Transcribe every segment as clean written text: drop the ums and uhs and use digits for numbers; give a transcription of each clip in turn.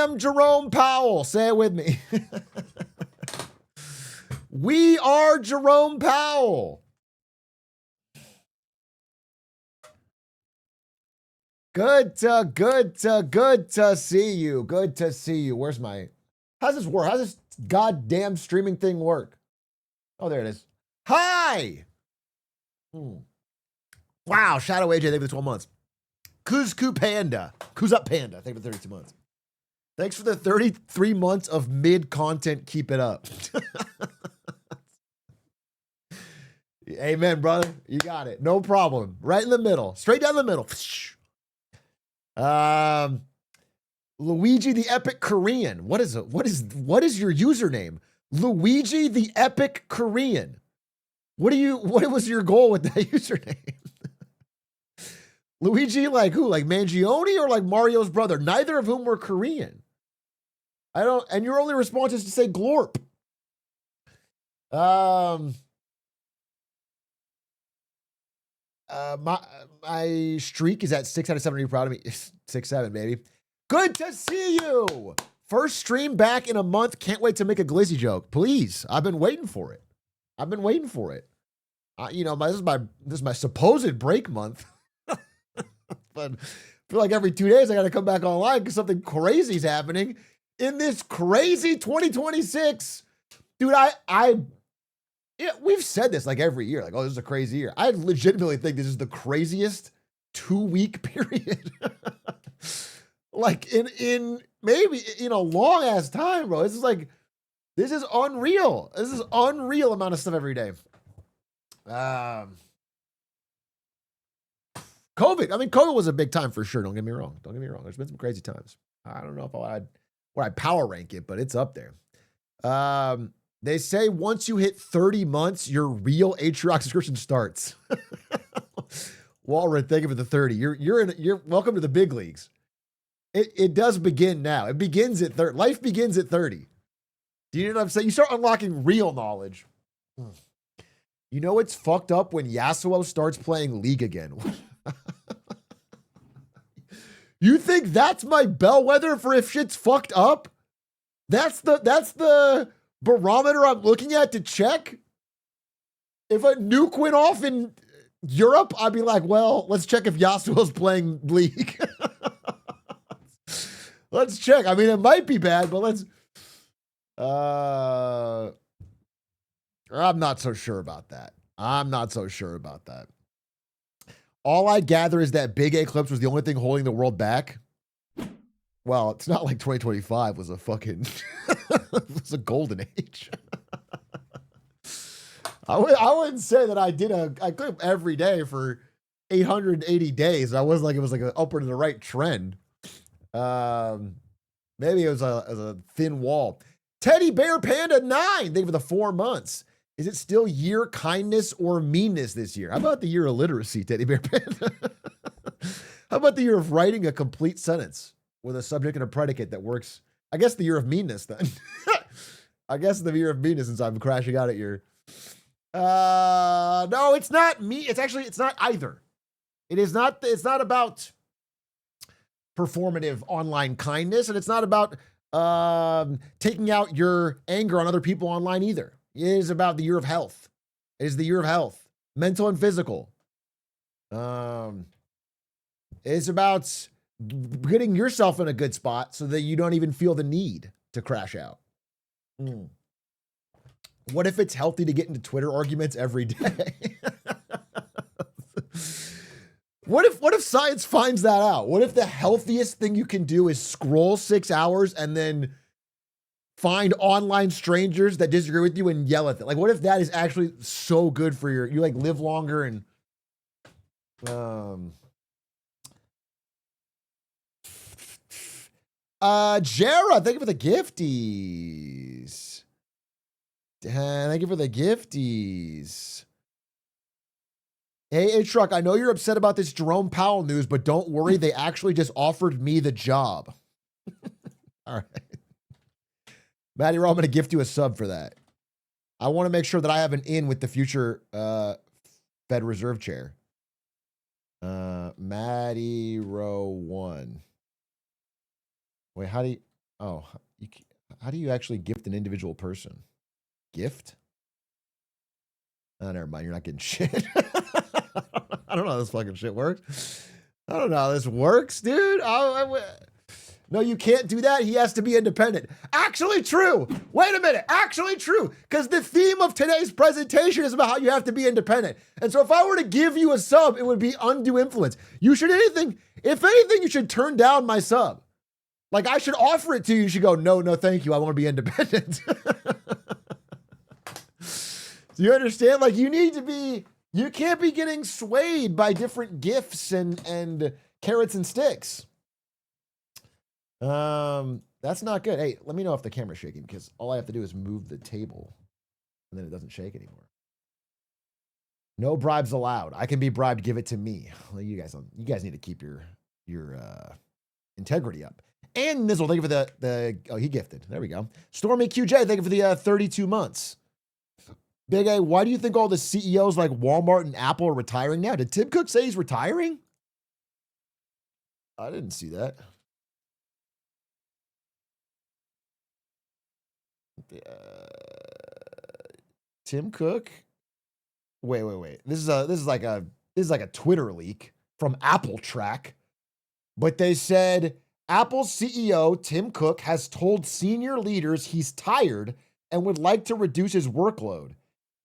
am Jerome Powell. Say it with me. We are Jerome Powell. Good to see you. Good to see you. Where's my... How's this work? How's this goddamn streaming thing work? Oh, there it is. Hi! Wow, Shadow AJ, thank you for the 12 months. Kuzku Panda. Kuz up Panda, thank you for 32 months. Thanks for the 33 months of mid-content. Keep it up. Amen, brother. You got it. No problem. Right in the middle. Straight down the middle. Luigi the Epic Korean. What is your username? Luigi the Epic Korean. What was your goal with that username? Luigi, like who? Like Mangione or like Mario's brother? Neither of whom were Korean. And your only response is to say glorp. My streak is at 6 out of 7. Are you proud of me? 6-7, baby. Good to see you. First stream back in a month. Can't wait to make a glizzy joke. Please. I've been waiting for it. This is my supposed break month. But I feel like every 2 days I got to come back online because something crazy is happening in this crazy 2026. Dude, we've said this like every year, like, oh, this is a crazy year. I legitimately think this is the craziest 2-week period. Like in maybe in a long ass time, bro. This is unreal. This is unreal amount of stuff every day. COVID. I mean, COVID was a big time for sure. Don't get me wrong. There's been some crazy times. I don't know if I'd power rank it, but it's up there. They say once you hit 30 months, your real Atrioc subscription starts. Walred, thank you for the 30. You're welcome to the big leagues. It does begin now. It begins at 30. Life begins at 30. Do you know what I'm saying? You start unlocking real knowledge. You know it's fucked up when Yasuo starts playing League again. You think that's my bellwether for if shit's fucked up? That's the barometer I'm looking at to check. If a nuke went off in Europe, I'd be like, well, let's check if Yasuo's playing League. Let's check. I mean, it might be bad, but let's... I'm not so sure about that. All I gather is that Big Eclipse was the only thing holding the world back. Well, it's not like 2025 was a fucking... it was a golden age. I wouldn't say that I clip every day for 880 days. I was like, it was like an upward to the right trend. Maybe it was a thin wall. Teddy Bear Panda 9. Thank you for the 4 months. Is it still year kindness or meanness this year? How about the year of literacy, Teddy Bear Panda? How about the year of writing a complete sentence with a subject and a predicate that works? I guess the year of meanness then. I guess the year of meanness since I'm crashing out at your... No, it's not me. It's not either. It's not about performative online kindness, and it's not about taking out your anger on other people online either. It is about the year of health. It is the year of health, mental and physical. It's about getting yourself in a good spot so that you don't even feel the need to crash out. What if it's healthy to get into Twitter arguments every day? What if science finds that out? What if the healthiest thing you can do is scroll 6 hours and then find online strangers that disagree with you and yell at them? Like, what if that is actually so good for you like live longer and Jara, thank you for the gifties. Thank you for the gifties. Hey, Atrioc, I know you're upset about this Jerome Powell news, but don't worry. They actually just offered me the job. All right. Matty Raw, I'm going to gift you a sub for that. I want to make sure that I have an in with the future Fed Reserve Chair. Matty Row 1. Wait, how do you... Oh, how do you actually gift an individual person? Gift? Oh, never mind. You're not getting shit. I don't know how this fucking shit works. I don't know how this works, dude. No, you can't do that. He has to be independent. Actually true. Wait a minute. Actually true. Because the theme of today's presentation is about how you have to be independent. And so if I were to give you a sub, it would be undue influence. You should if anything, you should turn down my sub. Like I should offer it to you. You should go, no, thank you. I want to be independent. Do you understand? Like you can't be getting swayed by different gifts and carrots and sticks. That's not good. Hey, let me know if the camera's shaking because all I have to do is move the table and then it doesn't shake anymore. No bribes allowed. I can be bribed. Give it to me. Well, you guys need to keep your integrity up. And Nizzle, thank you for he gifted. There we go. Stormy QJ, thank you for the 32 months. Big A, why do you think all the CEOs like Walmart and Apple are retiring now? Did Tim Cook say he's retiring? I didn't see that. Tim Cook. Wait. This is like a Twitter leak from Atrioc. But they said Apple CEO Tim Cook has told senior leaders he's tired and would like to reduce his workload.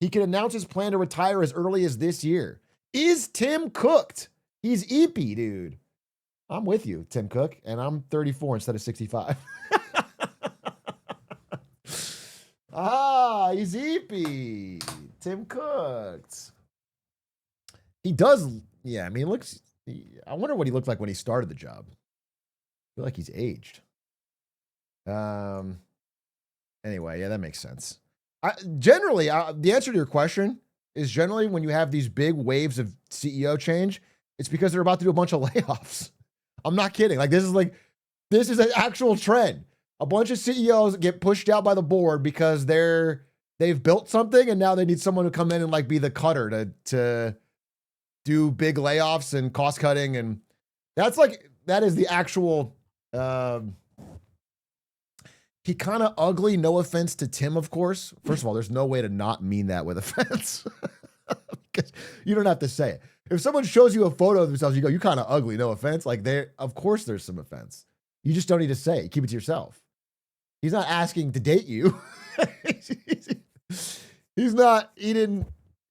He could announce his plan to retire as early as this year. Is Tim cooked? He's eepy, dude. I'm with you, Tim Cook, and I'm 34 instead of 65. He's eepy. Tim cooked. He does, yeah, I mean, I wonder what he looked like when he started the job. I feel like he's aged. Anyway, yeah, that makes sense. Generally, the answer to your question is generally when you have these big waves of CEO change, it's because they're about to do a bunch of layoffs. I'm not kidding. Like this is an actual trend. A bunch of CEOs get pushed out by the board because they've built something and now they need someone to come in and like be the cutter to do big layoffs and cost cutting, and that is the actual. He kind of ugly, no offense to Tim, of course. First of all, there's no way to not mean that with offense. Because you don't have to say it. If someone shows you a photo of themselves, you go, you kind of ugly, no offense. Like of course there's some offense. You just don't need to say it. Keep it to yourself. He's not asking to date you. He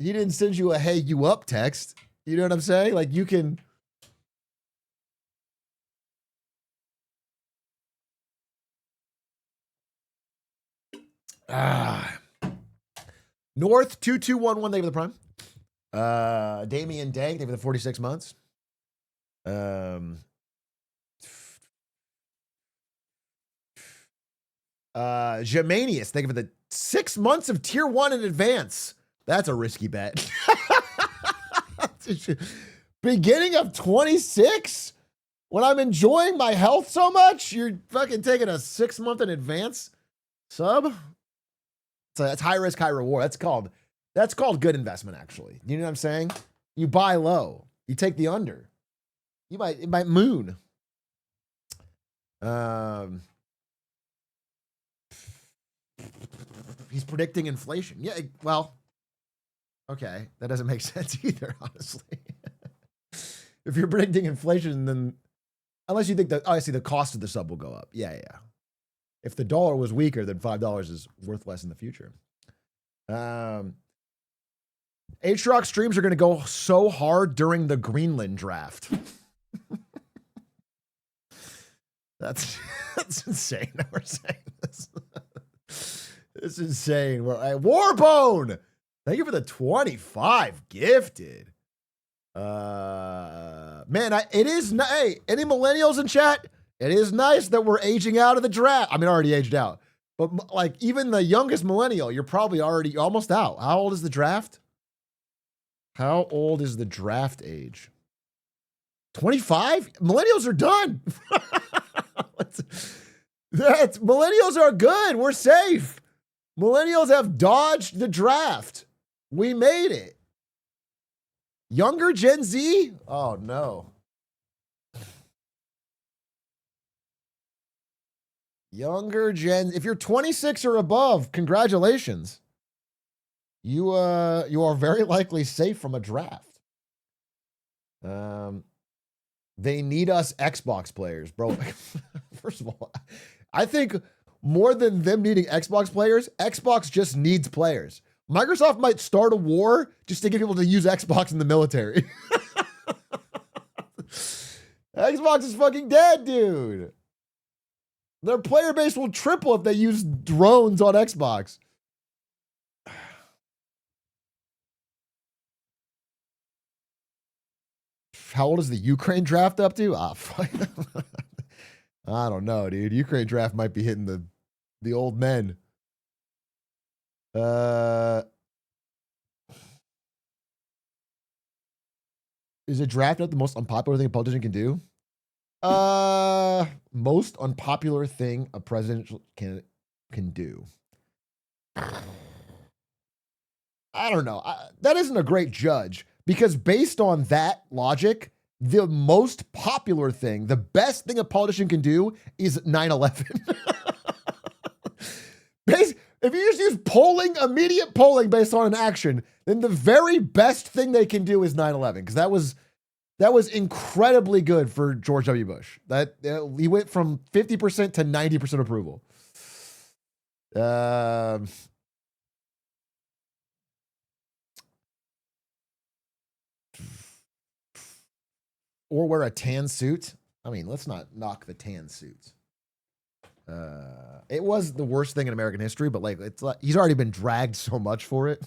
didn't send you a hey you up text. You know what I'm saying? Like you can. North 2211, thank you for the prime. Damian Day, thank you for the 46 months. Germanius, thank you for the 6 months of tier 1 in advance. That's a risky bet. Beginning of 26? When I'm enjoying my health so much, you're fucking taking a 6 month in advance sub? So that's high risk, high reward. That's called good investment, actually. You know what I'm saying? You buy low. You take the under. It might moon. He's predicting inflation. Yeah, well, okay. That doesn't make sense either, honestly. If you're predicting inflation, then unless you think that, I see the cost of the sub will go up. Yeah. If the dollar was weaker, then $5 is worth less in the future. Atrioc streams are going to go so hard during the Greenland draft. That's insane that we're saying this. It's insane. Warbone, thank you for the 25 gifted. Man, it is hey, any millennials in chat? It is nice that we're aging out of the draft. I mean, already aged out, but like even the youngest millennial, you're probably already almost out. How old is the draft? How old is the draft age? 25? Millennials are done. Millennials are good. We're safe. Millennials have dodged the draft. We made it. Younger Gen Z? Oh, no. Younger gen. If you're 26 or above, congratulations. You are very likely safe from a draft. They need us Xbox players, bro. First of all, I think more than them needing Xbox players, Xbox just needs players. Microsoft might start a war just to get people to use Xbox in the military. Xbox is fucking dead, dude. Their player base will triple if they use drones on Xbox. How old is the Ukraine draft up to? I don't know, dude. Ukraine draft might be hitting the old men. Is a draft not the most unpopular thing a politician can do? Most unpopular thing a presidential candidate can do. I don't know. That isn't a great judge because based on that logic, the most popular thing, the best thing a politician can do is 9/11. If you just use polling, immediate polling based on an action, then the very best thing they can do is 9/11 because that was incredibly good for George W. Bush. He went from 50% to 90% approval. Or wear a tan suit. I mean, let's not knock the tan suits. It was the worst thing in American history, but it's like he's already been dragged so much for it.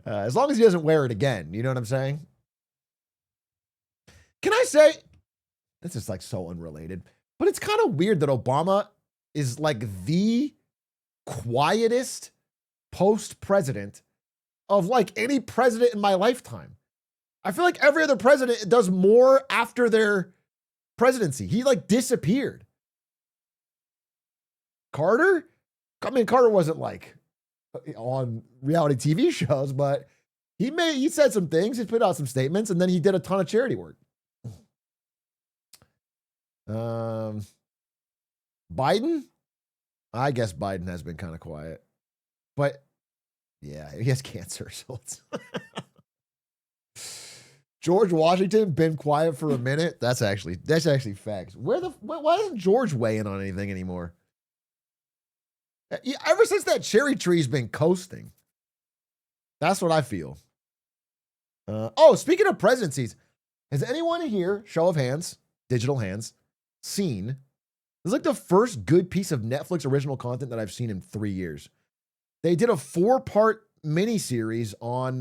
As long as he doesn't wear it again, you know what I'm saying? Can I say, this is like so unrelated, but it's kind of weird that Obama is like the quietest post-president of like any president in my lifetime. I feel like every other president does more after their presidency. He like disappeared. Carter? I mean, Carter wasn't like on reality TV shows, but he said some things, he put out some statements, and then he did a ton of charity work. Biden? I guess Biden has been kind of quiet. But yeah, he has cancer, so it's George Washington been quiet for a minute. That's actually facts. Why doesn't George weigh in on anything anymore? Ever since that cherry tree's been coasting. That's what I feel. Speaking of presidencies, has anyone here, show of hands, digital hands, seen? This is like the first good piece of Netflix original content that I've seen in 3 years. They did a 4-part miniseries on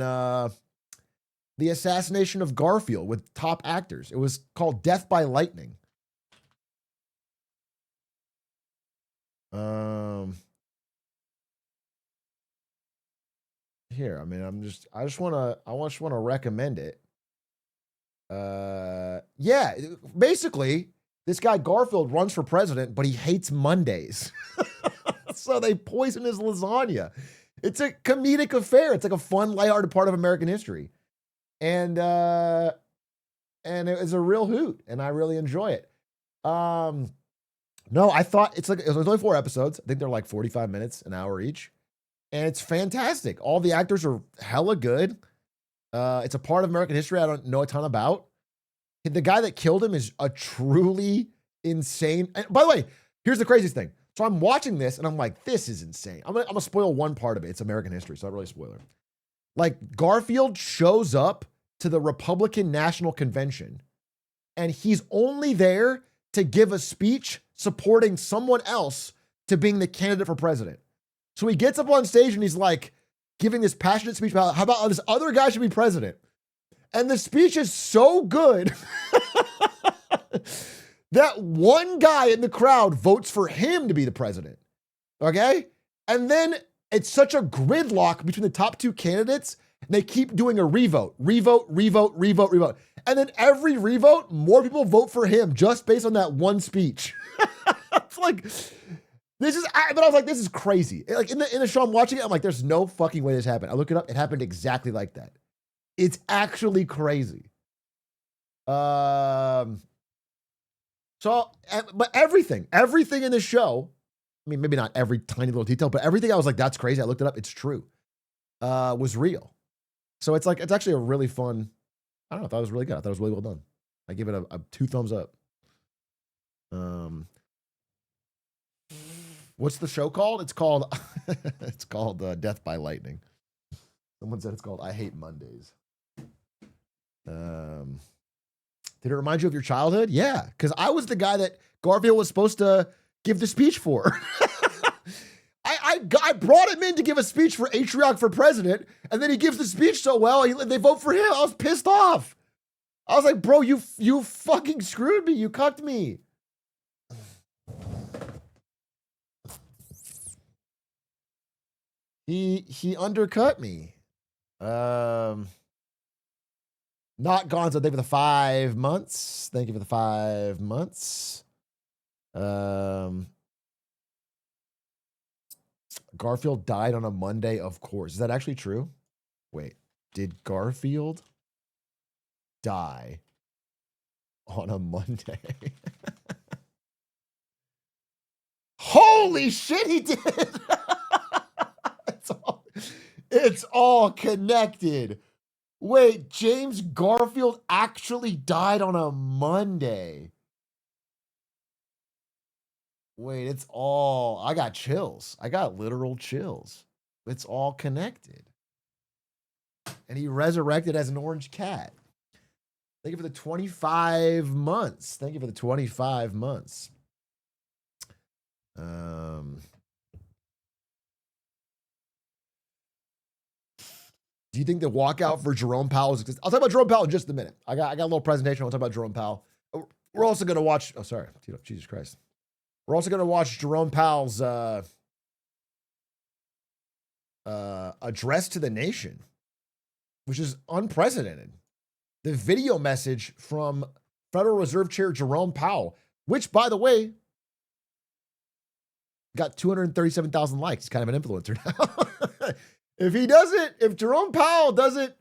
the assassination of Garfield with top actors. It was called Death by Lightning. Here, I mean, I just want to recommend it. Yeah, basically, this guy Garfield runs for president, but he hates Mondays. So they poison his lasagna. It's a comedic affair. It's like a fun, lighthearted part of American history. And it was a real hoot, and I really enjoy it. No, I thought it was only 4 episodes. I think they're like 45 minutes, an hour each. And it's fantastic. All the actors are hella good. It's a part of American history I don't know a ton about. The guy that killed him is a truly insane. And by the way, here's the craziest thing. So I'm watching this and I'm like, this is insane. I'm gonna spoil one part of it. It's American history, so I don't really spoil it. Like Garfield shows up to the Republican National Convention and he's only there to give a speech supporting someone else to being the candidate for president. So he gets up on stage and he's like giving this passionate speech about how about this other guy should be president. And the speech is so good that one guy in the crowd votes for him to be the president. Okay? And then it's such a gridlock between the top 2 candidates. They keep doing a revote. And then every revote, more people vote for him just based on that one speech. It's like, but I was like, this is crazy. Like in the show I'm watching it, I'm like, there's no fucking way this happened. I look it up. It happened exactly like that. It's actually crazy. So, but everything in the show, I mean, maybe not every tiny little detail, but everything I was like, that's crazy. I looked it up. It's true. Was real. So it's like, it's actually a really fun, I don't know, I thought it was really good. I thought it was really well done. I give it a 2 thumbs up. What's the show called? It's called, it's called Death by Lightning. Someone said it's called I Hate Mondays. Did it remind you of your childhood? Yeah, because I was the guy that Garfield was supposed to give the speech for. I brought him in to give a speech for Atrioc for president, and then he gives the speech so well, they vote for him. I was pissed off. I was like, bro, you fucking screwed me. You cucked me. He undercut me. Not Gonzo, thank you for the 5 months. Thank you for the 5 months. Garfield died on a Monday, of course. Is that actually true? Wait, did Garfield die on a Monday? Holy shit, he did! It's all connected. Wait, James Garfield actually died on a Monday. Wait, it's all, I got chills. I got literal chills. It's all connected. And he resurrected as an orange cat. Thank you for the 25 months. Thank you for the 25 months. Do you think the walkout for Jerome Powell is, I'll talk about Jerome Powell in just a minute. I got a little presentation. I'll talk about Jerome Powell. We're also going to watch, oh, sorry. Jesus Christ. We're also going to watch Jerome Powell's address to the nation, which is unprecedented. The video message from Federal Reserve Chair Jerome Powell, which, by the way, got 237,000 likes. He's kind of an influencer now. If Jerome Powell doesn't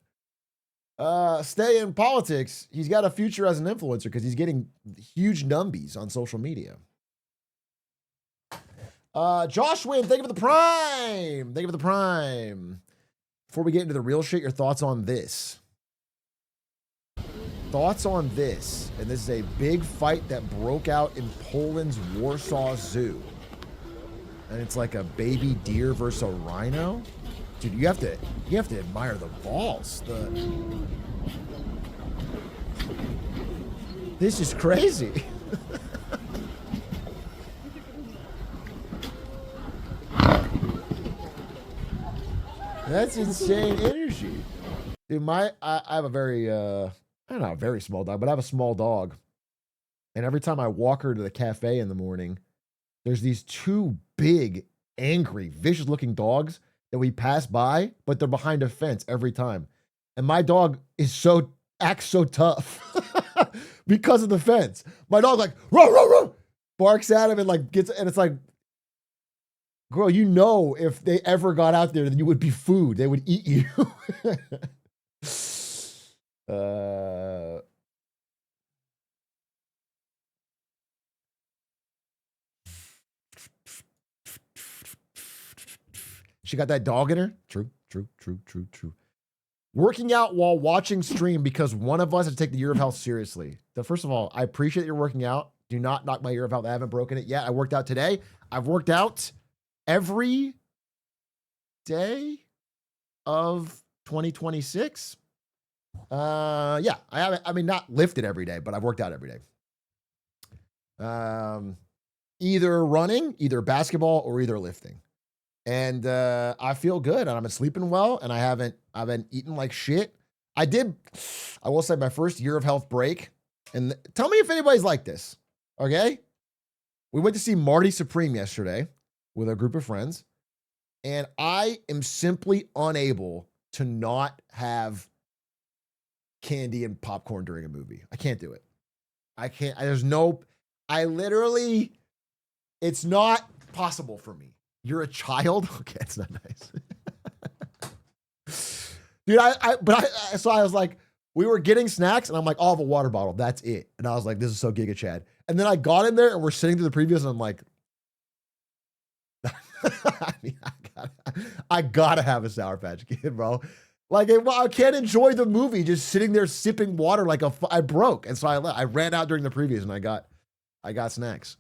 stay in politics, he's got a future as an influencer because he's getting huge numbies on social media. Josh Wynn, thank you for the prime. Thank you for the prime. Before we get into the real shit, your thoughts on this. Thoughts on this. And this is a big fight that broke out in Poland's Warsaw Zoo. And it's like a baby deer versus a rhino. Dude, you have to admire the balls. This is crazy. That's insane energy. Dude, I have a very, I don't know, a very small dog, but I have a small dog. And every time I walk her to the cafe in the morning, there's these 2 big, angry, vicious-looking dogs that we pass by, but they're behind a fence every time. And my dog acts so tough because of the fence. My dog like, row, row, row, barks at him and like and it's like, girl, you know, if they ever got out there, then you would be food. They would eat you. She got that dog in her. True. Working out while watching stream because one of us has to take the year of health seriously. First of all, I appreciate that you're working out. Do not knock my year of health. I haven't broken it yet. I worked out today. I've worked out every day of 2026. Yeah, I haven't, I mean, not lifted every day, but I've worked out every day. Either running, either basketball, or either lifting. And I feel good, and I've been sleeping well, and I've been eating like shit. I will say my first year of health break, and tell me if anybody's like this, okay? We went to see Marty Supreme yesterday with a group of friends, and I am simply unable to not have candy and popcorn during a movie. I can't do it. I can't, it's not possible for me. You're a child? Okay, it's not nice. Dude, so I was like, we were getting snacks, and I'm like, I'll have a water bottle. That's it. And I was like, this is so Giga Chad. And then I got in there, and we're sitting through the previews, and I'm like, I mean, I gotta have a Sour Patch Kid, bro. Like, I can't enjoy the movie just sitting there sipping water like I broke. And so I ran out during the previews, and I got snacks.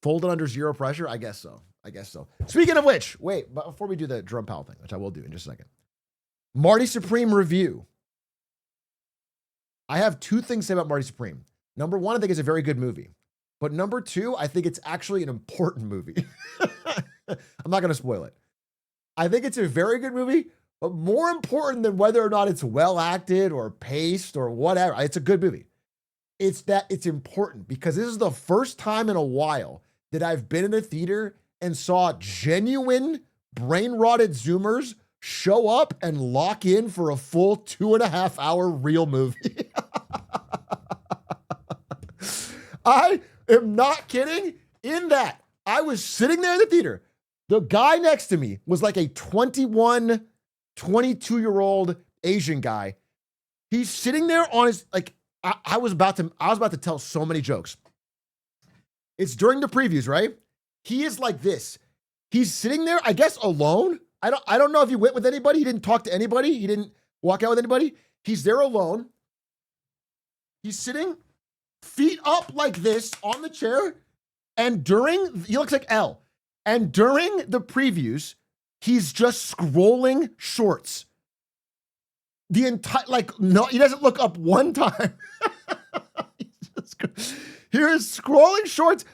Folded under zero pressure? I guess so. Speaking of which, wait, but before we do the Jerome Powell thing, which I will do in just a second. Marty Supreme review. I have two things to say about Marty Supreme. Number one, I think it's a very good movie. But number two, I think it's actually an important movie. I'm not going to spoil it. I think it's a very good movie, but more important than whether or not it's well acted or paced or whatever, it's a good movie. It's that it's important because this is the first time in a while that I've been in a theater and saw genuine brain-rotted Zoomers show up and lock in for a full 2.5 hour real movie. I am not kidding. In that, I was sitting there in the theater. The guy next to me was like a 21, 22-year-old Asian guy. He's sitting there on his, like, I was about to tell so many jokes. It's during the previews, right? He is like this. He's sitting there, I guess, alone. I don't know if he went with anybody. He didn't talk to anybody. He didn't walk out with anybody. He's there alone. He's sitting, feet up like this on the chair. And he looks like L. And during the previews, he's just scrolling shorts. The entire, no, he doesn't look up one time. Here's scrolling shorts,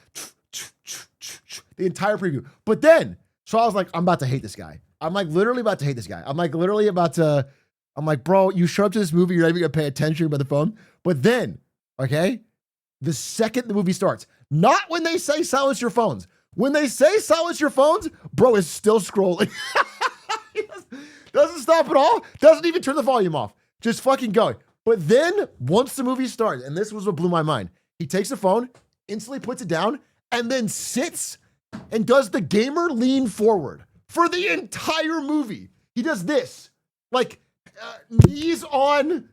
the entire preview. But then, so I was like, I'm about to hate this guy. I'm like literally about to hate this guy. I'm like, bro, you show up to this movie, you're not even gonna pay attention by the phone. But then, okay, the second the movie starts, not when they say silence your phones. When they say silence your phones, bro is still scrolling. Doesn't stop at all. Doesn't even turn the volume off. Just fucking going. But then once the movie starts, and this was what blew my mind, he takes the phone, instantly puts it down, and then sits and does the gamer lean forward for the entire movie. He does this, like knees on,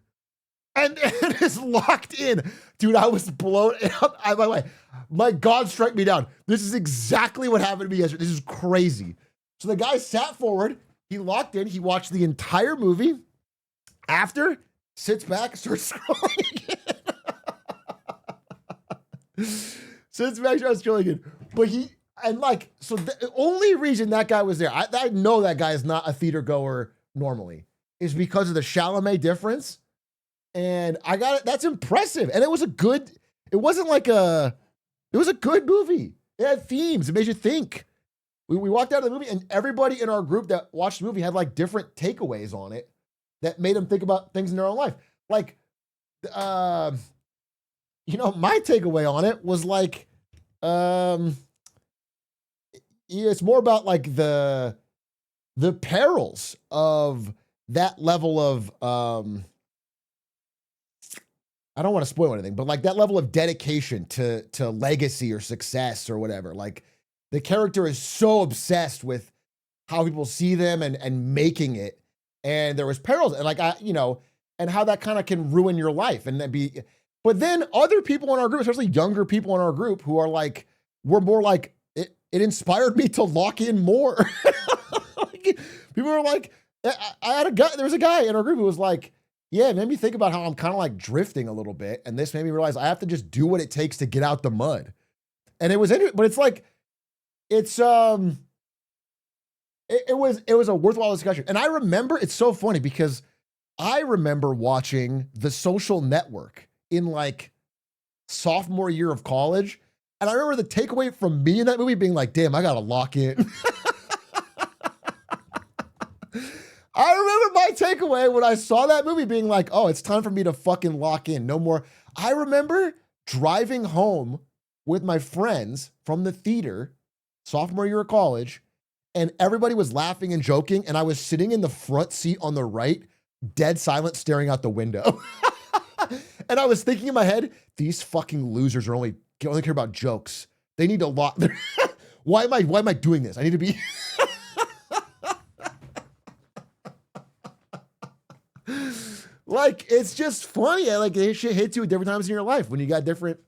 and is locked in. Dude, I was blown out. By the way, my God, strike me down. This is exactly what happened to me yesterday. This is crazy. So the guy sat forward, he locked in, he watched the entire movie. After, sits back, starts scrolling again. Sits back, starts scrolling again. But the only reason that guy was there, I know that guy is not a theater goer normally, is because of the Chalamet difference. And I got it. That's impressive. And it was a good movie. It had themes. It made you think. We walked out of the movie and everybody in our group that watched the movie had like different takeaways on it that made them think about things in their own life. Like, my takeaway on it was like, it's more about like the perils of that level of, I don't want to spoil anything, but like that level of dedication to legacy or success or whatever. Like the character is so obsessed with how people see them and making it. And there was perils and and how that kind of can ruin your life and but then other people in our group, especially younger people in our group who are like, we're more like, it inspired me to lock in more. People are like, there was a guy in our group who was like, yeah, it made me think about how I'm kind of like drifting a little bit. And this made me realize I have to just do what it takes to get out the mud. And it was interesting, but it's like, it was a worthwhile discussion. And I remember, it's so funny because I remember watching The Social Network in like sophomore year of college. And I remember the takeaway from me in that movie being like, damn, I got to lock in. I remember my takeaway when I saw that movie being like, oh, it's time for me to fucking lock in. No more. I remember driving home with my friends from the theater, sophomore year of college, and everybody was laughing and joking, and I was sitting in the front seat on the right, dead silent, staring out the window. And I was thinking in my head, these fucking losers are only care about jokes. They need to lock their why am I doing this? I need to be Like, it's just funny. Like, this shit hits you at different times in your life when you got different.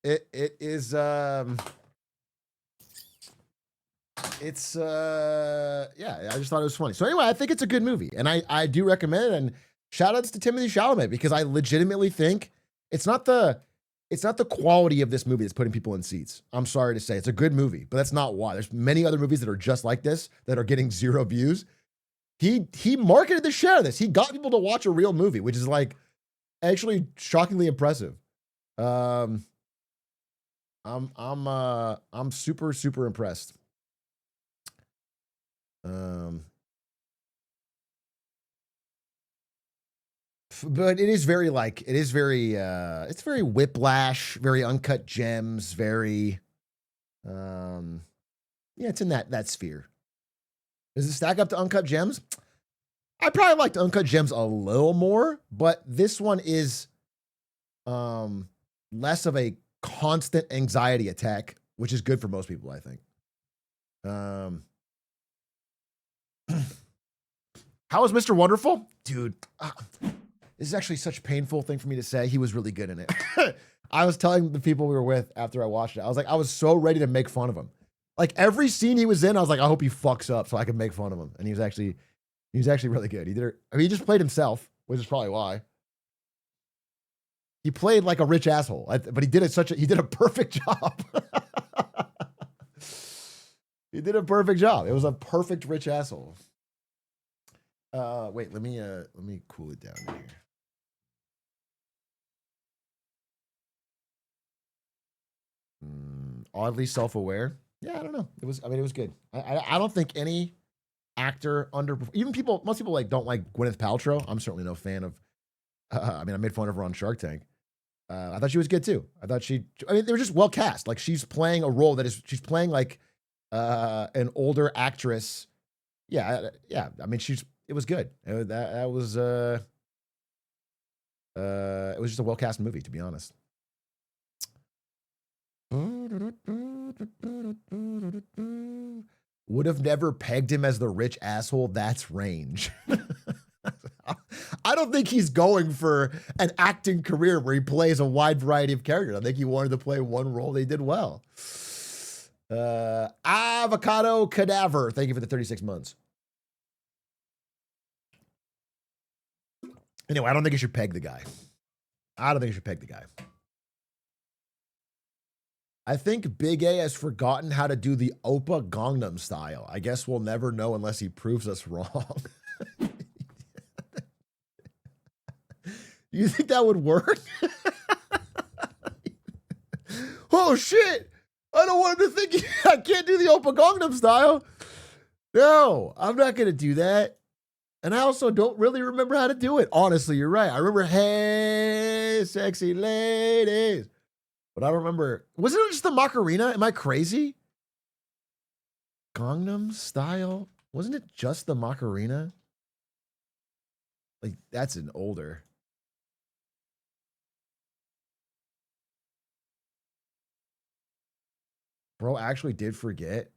It is it's yeah, I just thought it was funny. So anyway, I think it's a good movie, and I do recommend it. And shout outs to Timothée Chalamet, because I legitimately think it's not the quality of this movie that's putting people in seats. I'm sorry to say, it's a good movie, but that's not why. There's many other movies that are just like this that are getting 0 views. He marketed the shit out of this. He got people to watch a real movie, which is like actually shockingly impressive. I'm super, super impressed. But it is very it's very Whiplash, very Uncut Gems, very, yeah, it's in that sphere. Does it stack up to Uncut Gems? I probably liked Uncut Gems a little more, but this one is less of a constant anxiety attack, which is good for most people, I think. How was Mr. Wonderful? Dude, this is actually such a painful thing for me to say. He was really good in it. I was telling the people we were with after I watched it, I was so ready to make fun of him. Like, every scene he was in, I was like, I hope he fucks up so I can make fun of him. And he was actually really good. He just played himself, which is probably why. He played like a rich asshole, but he did a perfect job. He did a perfect job. It was a perfect rich asshole. Wait, let me cool it down here. Oddly self-aware. Yeah, I don't know. It was good. I don't think any actor most people don't like Gwyneth Paltrow. I'm certainly no fan of, I made fun of her on Shark Tank. I thought she was good too. They were just well cast. Like, she's playing a role she's playing like an older actress. Yeah. It was good. It was just a well cast movie, to be honest. Would have never pegged him as the rich asshole. That's range. I don't think he's going for an acting career where he plays a wide variety of characters. I think he wanted to play one role. They did well. Avocado Cadaver. Thank you for the 36 months. Anyway, I don't think you should peg the guy. I think Big A has forgotten how to do the Oppa Gangnam Style. I guess we'll never know unless he proves us wrong. You think that would work? Oh, shit. I don't want him to think I can't do the Oppa Gangnam Style. No, I'm not going to do that. And I also don't really remember how to do it. Honestly, you're right. I remember, hey, sexy ladies. But I don't remember. Wasn't it just the Macarena? Am I crazy? Gangnam Style? Wasn't it just the Macarena? Like, that's an older. Bro actually did forget.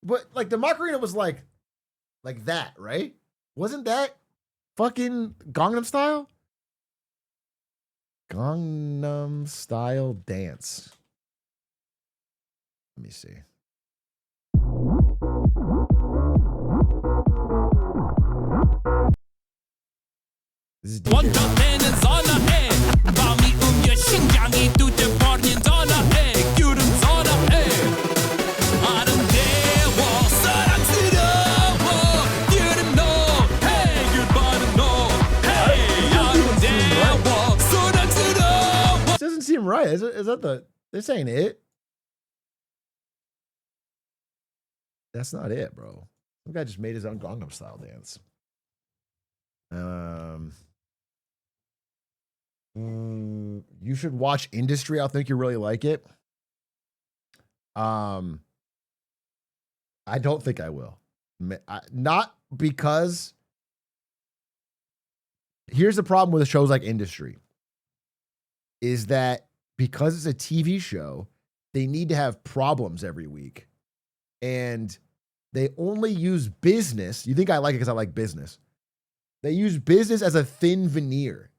But, like, the Macarena was like that, right? Wasn't that fucking Gangnam Style? Gangnam Style dance. Let me see. This is DJ. Doesn't seem right. Is that this ain't it? That's not it, bro. Some guy just made his own Gangnam Style dance. You should watch Industry. I think you really like it. I don't think I will. Not because here's the problem with shows like Industry. Is that because it's a TV show, they need to have problems every week. And they only use business. You think I like it because I like business. They use business as a thin veneer.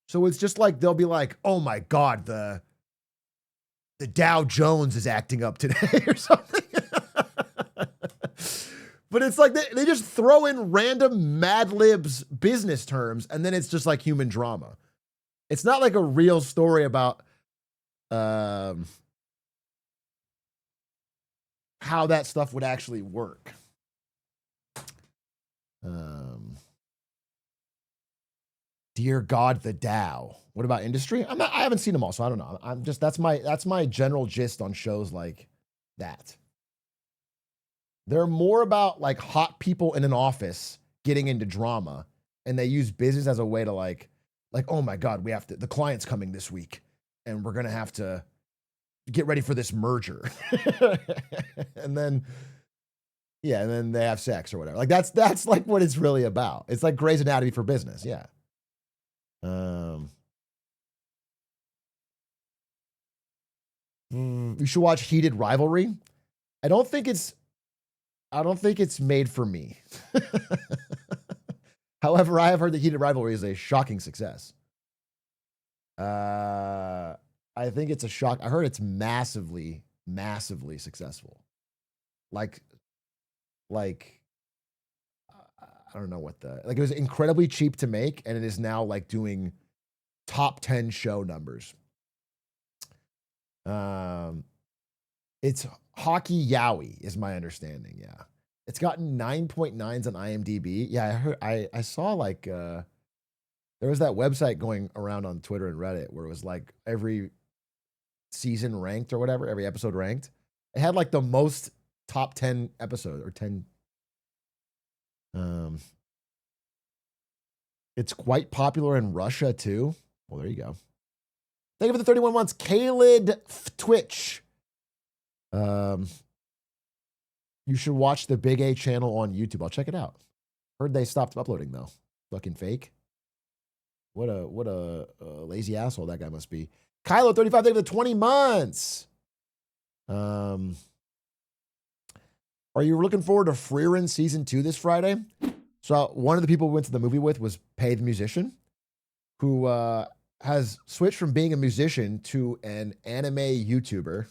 So it's just like they'll be like, oh my God, the Dow Jones is acting up today or something. But it's like they just throw in random Mad Libs business terms, and then it's just like human drama. It's not like a real story about how that stuff would actually work. Dear God, the Dow. What about industry? I haven't seen them all, so I don't know. That's my general gist on shows like that. They're more about like hot people in an office getting into drama, and they use business as a way to like, oh my God, the client's coming this week, and we're gonna have to get ready for this merger. and then they have sex or whatever. Like that's like what it's really about. It's like Grey's Anatomy for business. Yeah. You should watch Heated Rivalry. I don't think it's made for me. However, I have heard that Heated Rivalry is a shocking success. I think it's a shock. I heard it's massively, massively successful. Like I don't know what it was incredibly cheap to make, and it is now like doing top 10 show numbers. It's hockey yaoi is my understanding. Yeah. It's gotten 9.9s on IMDb. Yeah, I saw like there was that website going around on Twitter and Reddit where it was like every season ranked or whatever, every episode ranked. It had like the most top 10 episodes or 10. It's quite popular in Russia too. Well, there you go. Thank you for the 31 months, Kalid Twitch. You should watch the Big A channel on YouTube. I'll check it out. Heard they stopped uploading though. Fucking fake. What a lazy asshole that guy must be. Kylo 35, thank you for the 20 months. Are you looking forward to Freerin season 2 this Friday? So one of the people we went to the movie with was Pay the Musician, who has switched from being a musician to an anime YouTuber.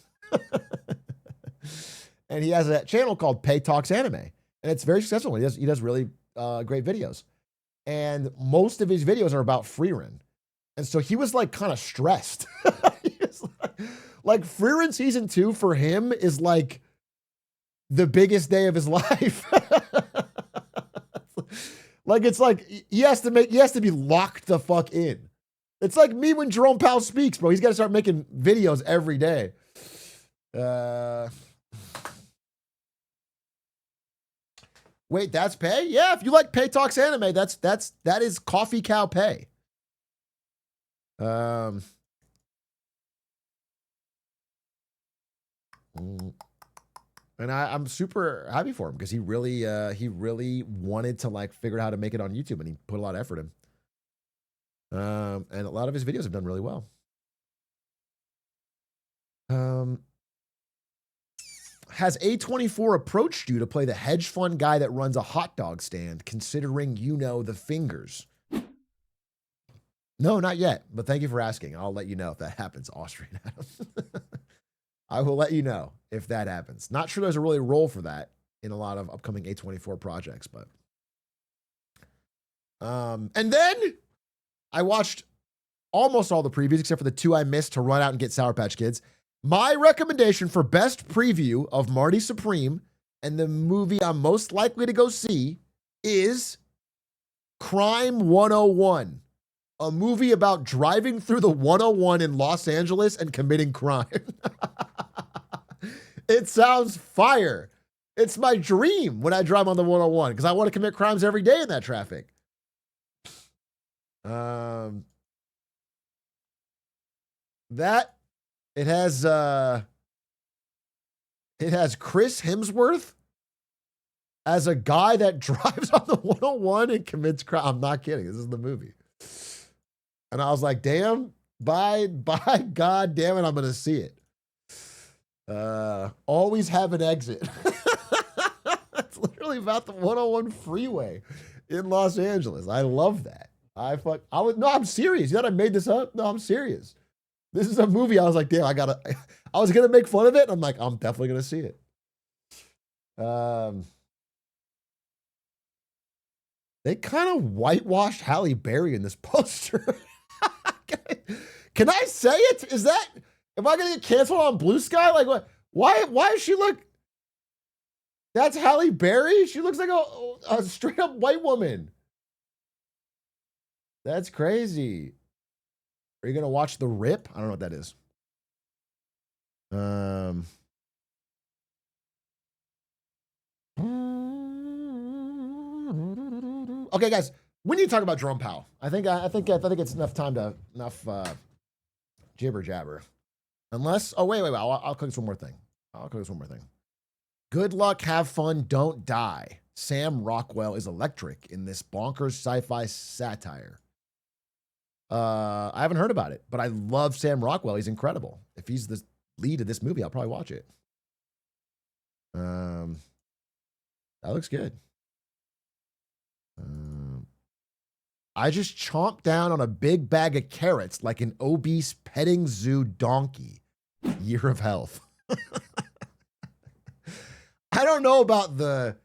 And he has a channel called Pay Talks Anime. And it's very successful. He does really great videos. And most of his videos are about Freerin. And so he was like kind of stressed. Like Freerin season 2 for him is like the biggest day of his life. Like it's like he has to be locked the fuck in. It's like me when Jerome Powell speaks, bro. He's got to start making videos every day. Wait, that's Pay? Yeah, if you like Pay Talks Anime, that is Coffee Cow Pay. And I'm super happy for him because he really wanted to like figure out how to make it on YouTube, and he put a lot of effort in. And a lot of his videos have done really well. Has A24 approached you to play the hedge fund guy that runs a hot dog stand, considering you know the fingers? No, not yet, but thank you for asking. I'll let you know if that happens, Austrian Adam. I will let you know if that happens. Not sure there's a really role for that in a lot of upcoming A24 projects, but. And then I watched almost all the previews except for the 2 I missed to run out and get Sour Patch Kids. My recommendation for best preview of Marty Supreme and the movie I'm most likely to go see is Crime 101, a movie about driving through the 101 in Los Angeles and committing crime. It sounds fire. It's my dream when I drive on the 101 because I want to commit crimes every day in that traffic. It has Chris Hemsworth as a guy that drives on the 101 and commits crime. I'm not kidding. This is the movie. And I was like, damn, by God damn it, I'm going to see it. Always have an exit. It's literally about the 101 freeway in Los Angeles. I love that. I'm serious. You thought I made this up? No, I'm serious. This is a movie. I was like, damn, I was going to make fun of it. I'm like, I'm definitely going to see it. They kind of whitewashed Halle Berry in this poster. Can I say it? Am I going to get canceled on Blue Sky? Like, what? Why does she look? That's Halle Berry? She looks like a straight up white woman. That's crazy. Are you going to watch The Rip? I don't know what that is. Okay, guys, we need to talk about Jerome Powell. I think it's enough time to jibber jabber. Unless, wait. I'll cook one more thing. Good luck, have fun, don't die. Sam Rockwell is electric in this bonkers sci-fi satire. I haven't heard about it, but I love Sam Rockwell. He's incredible. If he's the lead of this movie, I'll probably watch it. That looks good. I just chomped down on a big bag of carrots like an obese petting zoo donkey. Year of health. I don't know about the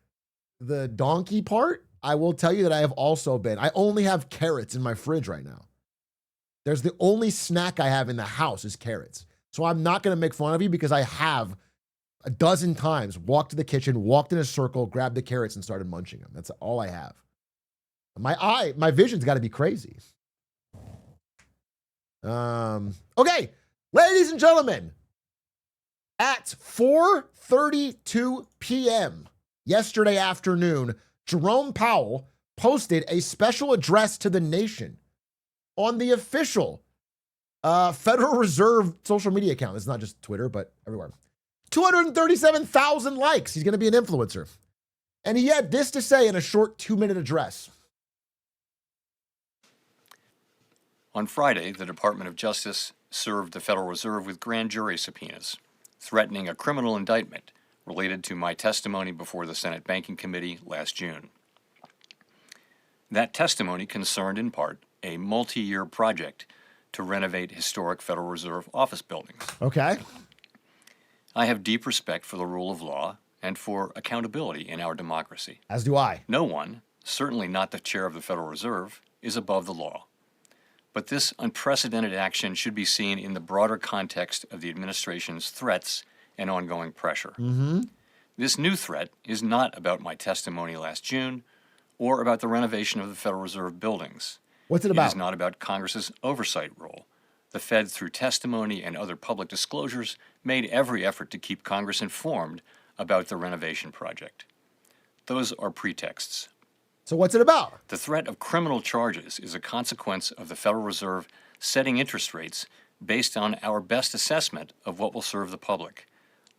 donkey part. I will tell you that I have also been. I only have carrots in my fridge right now. There's the only snack I have in the house is carrots. So I'm not going to make fun of you because I have a dozen times walked to the kitchen, walked in a circle, grabbed the carrots and started munching them. That's all I have. My vision's got to be crazy. Okay, ladies and gentlemen, at 4:32 p.m. yesterday afternoon, Jerome Powell posted a special address to the nation on the official Federal Reserve social media account. It's not just Twitter, but everywhere. 237,000 likes. He's going to be an influencer. And he had this to say in a short 2-minute address. On Friday, the Department of Justice served the Federal Reserve with grand jury subpoenas, threatening a criminal indictment related to my testimony before the Senate Banking Committee last June. That testimony concerned, in part, a multi-year project to renovate historic Federal Reserve office buildings. Okay. I have deep respect for the rule of law and for accountability in our democracy. As do I. No one, certainly not the chair of the Federal Reserve, is above the law. But this unprecedented action should be seen in the broader context of the administration's threats and ongoing pressure. Mm-hmm. This new threat is not about my testimony last June or about the renovation of the Federal Reserve buildings. What's it about? It is not about Congress's oversight role. The Fed, through testimony and other public disclosures, made every effort to keep Congress informed about the renovation project. Those are pretexts. So what's it about? The threat of criminal charges is a consequence of the Federal Reserve setting interest rates based on our best assessment of what will serve the public,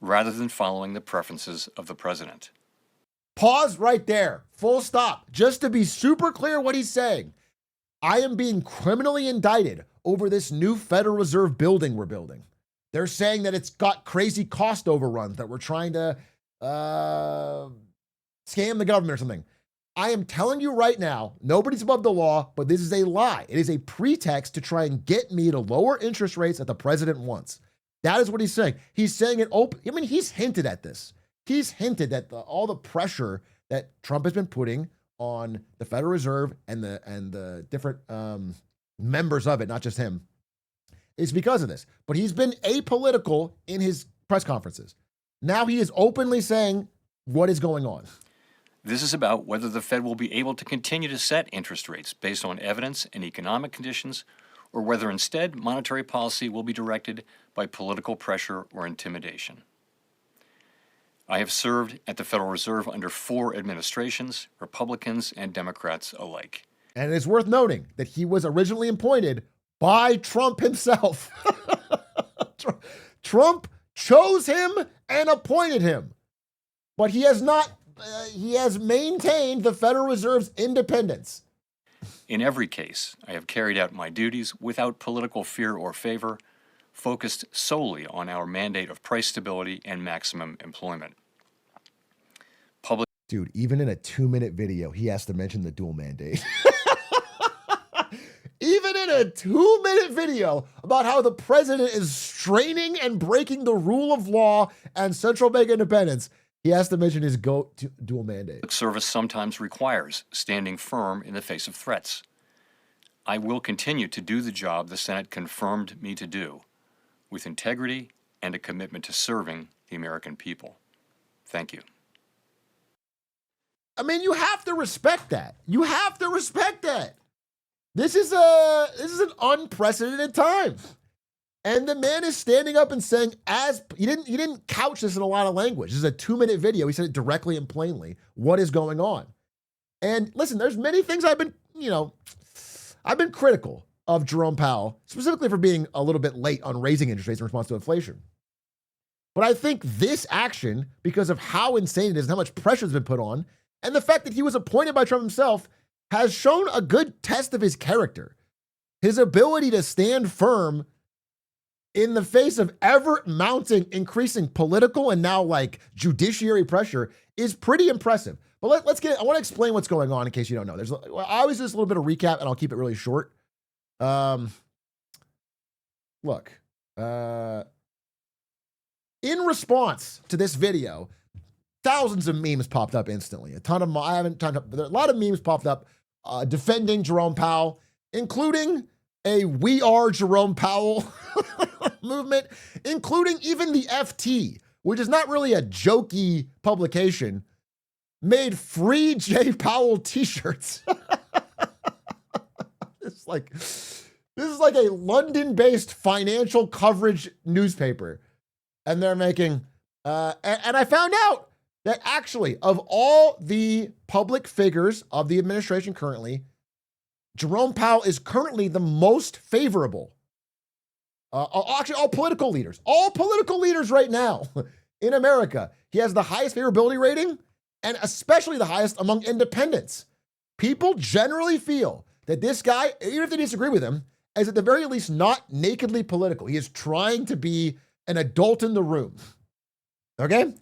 rather than following the preferences of the president. Pause right there. Full stop. Just to be super clear what he's saying. I am being criminally indicted over this new Federal Reserve building we're building. They're saying that it's got crazy cost overruns, that we're trying to scam the government or something. I am telling you right now, nobody's above the law, but this is a lie. It is a pretext to try and get me to lower interest rates that the president wants. That is what he's saying. He's saying it open. I mean, he's hinted at this. He's hinted that all the pressure that Trump has been putting on the Federal Reserve and the different members of it, not just him, is because of this. But he's been apolitical in his press conferences. Now he is openly saying what is going on. This is about whether the Fed will be able to continue to set interest rates based on evidence and economic conditions, or whether instead monetary policy will be directed by political pressure or intimidation. I have served at the Federal Reserve under 4 administrations, Republicans and Democrats alike. And it's worth noting that he was originally appointed by Trump himself. Trump chose him and appointed him. But he has not, he has maintained the Federal Reserve's independence. In every case, I have carried out my duties without political fear or favor, focused solely on our mandate of price stability and maximum employment. Public Dude, even in a 2-minute video, he has to mention the dual mandate. Even in a 2-minute video about how the president is straining and breaking the rule of law and central bank independence, he has to mention his dual mandate. Service sometimes requires standing firm in the face of threats. I will continue to do the job the Senate confirmed me to do, with integrity and a commitment to serving the American people. Thank you. I mean, you have to respect that. You have to respect that. This is an unprecedented time. And the man is standing up and saying, he didn't couch this in a lot of language. This is a 2-minute video. He said it directly and plainly, what is going on. And listen, there's many things I've been critical of Jerome Powell, specifically for being a little bit late on raising interest rates in response to inflation. But I think this action, because of how insane it is and how much pressure has been put on, and the fact that he was appointed by Trump himself, has shown a good test of his character. His ability to stand firm in the face of ever-mounting, increasing political and now judiciary pressure is pretty impressive. But I want to explain what's going on in case you don't know. I always do this little bit of recap, and I'll keep it really short. In response to this video, thousands of memes popped up instantly. A lot of memes popped up defending Jerome Powell, including a "We Are Jerome Powell" movement, including even the FT, which is not really a jokey publication, made free J. Powell t-shirts. This is like a London-based financial coverage newspaper. And they're making, and I found out that actually, of all the public figures of the administration currently, Jerome Powell is currently the most favorable. Actually, all political leaders right now in America, he has the highest favorability rating, and especially the highest among independents. People generally feel that this guy, even if they disagree with him, is at the very least not nakedly political. He is trying to be an adult in the room. Okay?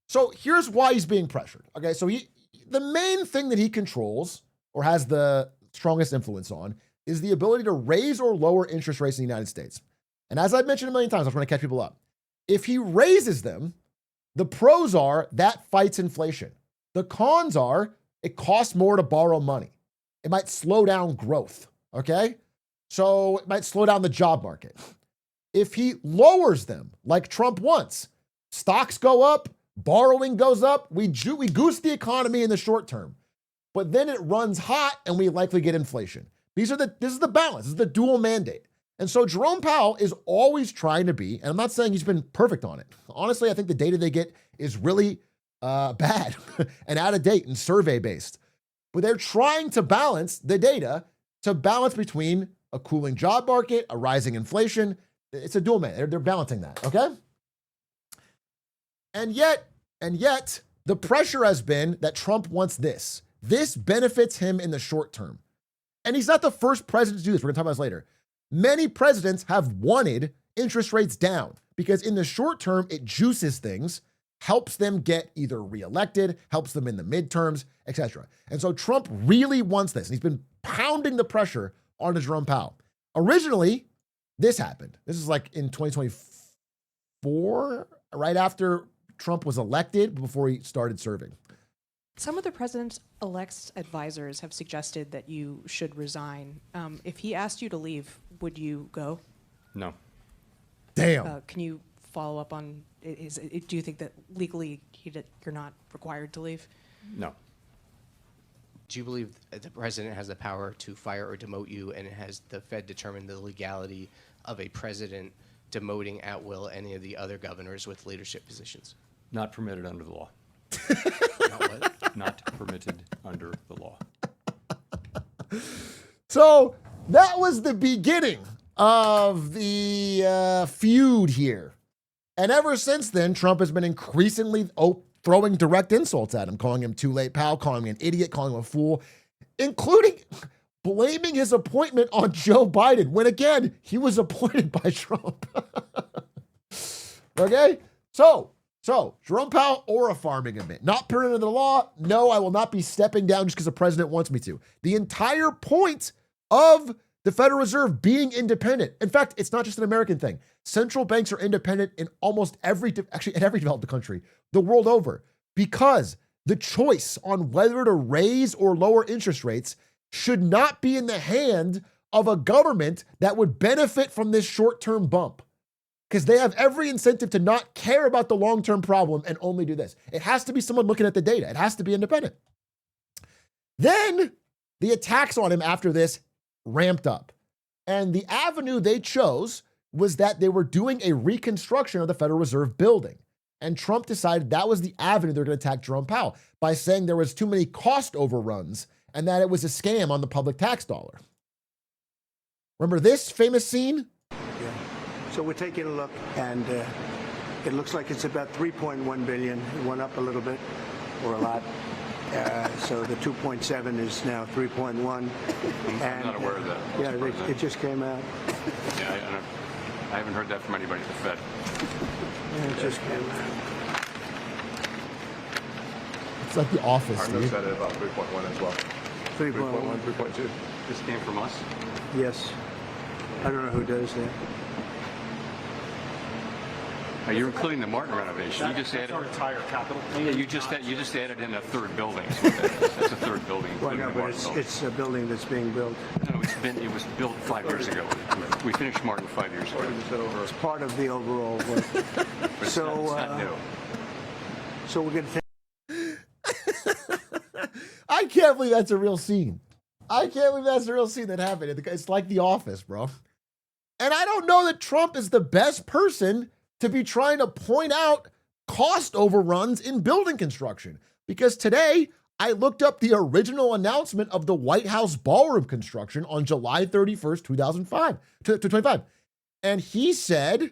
So here's why he's being pressured. Okay, so the main thing that he controls or has the strongest influence on is the ability to raise or lower interest rates in the United States. And as I've mentioned a million times, I'm trying to catch people up. If he raises them, the pros are that fights inflation. The cons are it costs more to borrow money. It might slow down growth, okay? So it might slow down the job market. If he lowers them, like Trump wants, stocks go up, borrowing goes up, we goose the economy in the short term. But then it runs hot and we likely get inflation. This is the balance. This is the dual mandate. And so Jerome Powell is always trying to be, and I'm not saying he's been perfect on it. Honestly, I think the data they get is really bad and out of date and survey-based. But they're trying to balance the data to balance between a cooling job market, a rising inflation. It's a dual mandate. They're balancing that, okay? And yet, the pressure has been that Trump wants this. This benefits him in the short term. And he's not the first president to do this. We're going to talk about this later. Many presidents have wanted interest rates down because in the short term, it juices things, helps them get either reelected, helps them in the midterms, etc. And so Trump really wants this. And he's been pounding the pressure onto Jerome Powell. Originally, this happened. This is like in 2024, right after Trump was elected, before he started serving. Some of the president-elect's advisors have suggested that you should resign. If he asked you to leave, would you go? No. Damn. Can you follow up on, do you think that legally you're not required to leave? No. Do you believe the president has the power to fire or demote you, and has the Fed determined the legality of a president demoting at will any of the other governors with leadership positions? Not permitted under the law. Not what? Not permitted under the law. So that was the beginning of the feud here. And ever since then, Trump has been increasingly throwing direct insults at him, calling him too late pal, calling him an idiot, calling him a fool, including blaming his appointment on Joe Biden, when again, he was appointed by Trump. Okay? So So, Jerome Powell or a farming admit. Not put it into the law. No, I will not be stepping down just because the president wants me to. The entire point of the Federal Reserve being independent. In fact, it's not just an American thing. Central banks are independent in almost actually in every developed country, the world over, because the choice on whether to raise or lower interest rates should not be in the hand of a government that would benefit from this short-term bump, because they have every incentive to not care about the long-term problem and only do this. It has to be someone looking at the data. It has to be independent. Then the attacks on him after this ramped up. And the avenue they chose was that they were doing a reconstruction of the Federal Reserve building. And Trump decided that was the avenue they're going to attack Jerome Powell by saying there was too many cost overruns and that it was a scam on the public tax dollar. Remember this famous scene? So we're taking a look, and it looks like it's about 3.1 billion. It went up a little bit, or a lot. So the 2.7 is now 3.1. I'm not aware of that. Yeah, it just came out. Yeah, I haven't heard that from anybody at the Fed. Yeah, it just came out. It's like The Office, Arno dude. said it about 3.1 as well. 3.1. 3.2. This came from us? Yes. I don't know who does that. You're including the Martin renovation. You just added our entire capital. Yeah, you just added in a third building. That's a third building, Well, including no, the but Martin building. it's a building that's being built. No, it was built 5 years ago. We finished Martin 5 years ago. It's part of the overall work. But it's not new. So we're going to take. I can't believe that's a real scene. I can't believe that's a real scene that happened. It's like The Office, bro. And I don't know that Trump is the best person to be trying to point out cost overruns in building construction. Because today, I looked up the original announcement of the White House ballroom construction on July 31st, 2025. And he said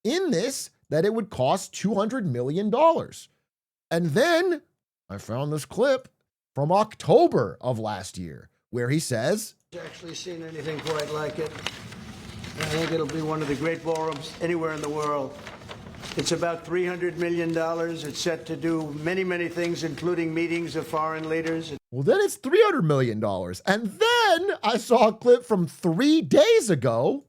in this that it would cost $200 million. And then I found this clip from October of last year where he says, Actually seen anything quite like it. I think it'll be one of the great ballrooms anywhere in the world. It's about $300 million. It's set to do many, many things, including meetings of foreign leaders. well, then it's $300 million. And then I saw a clip from 3 days ago.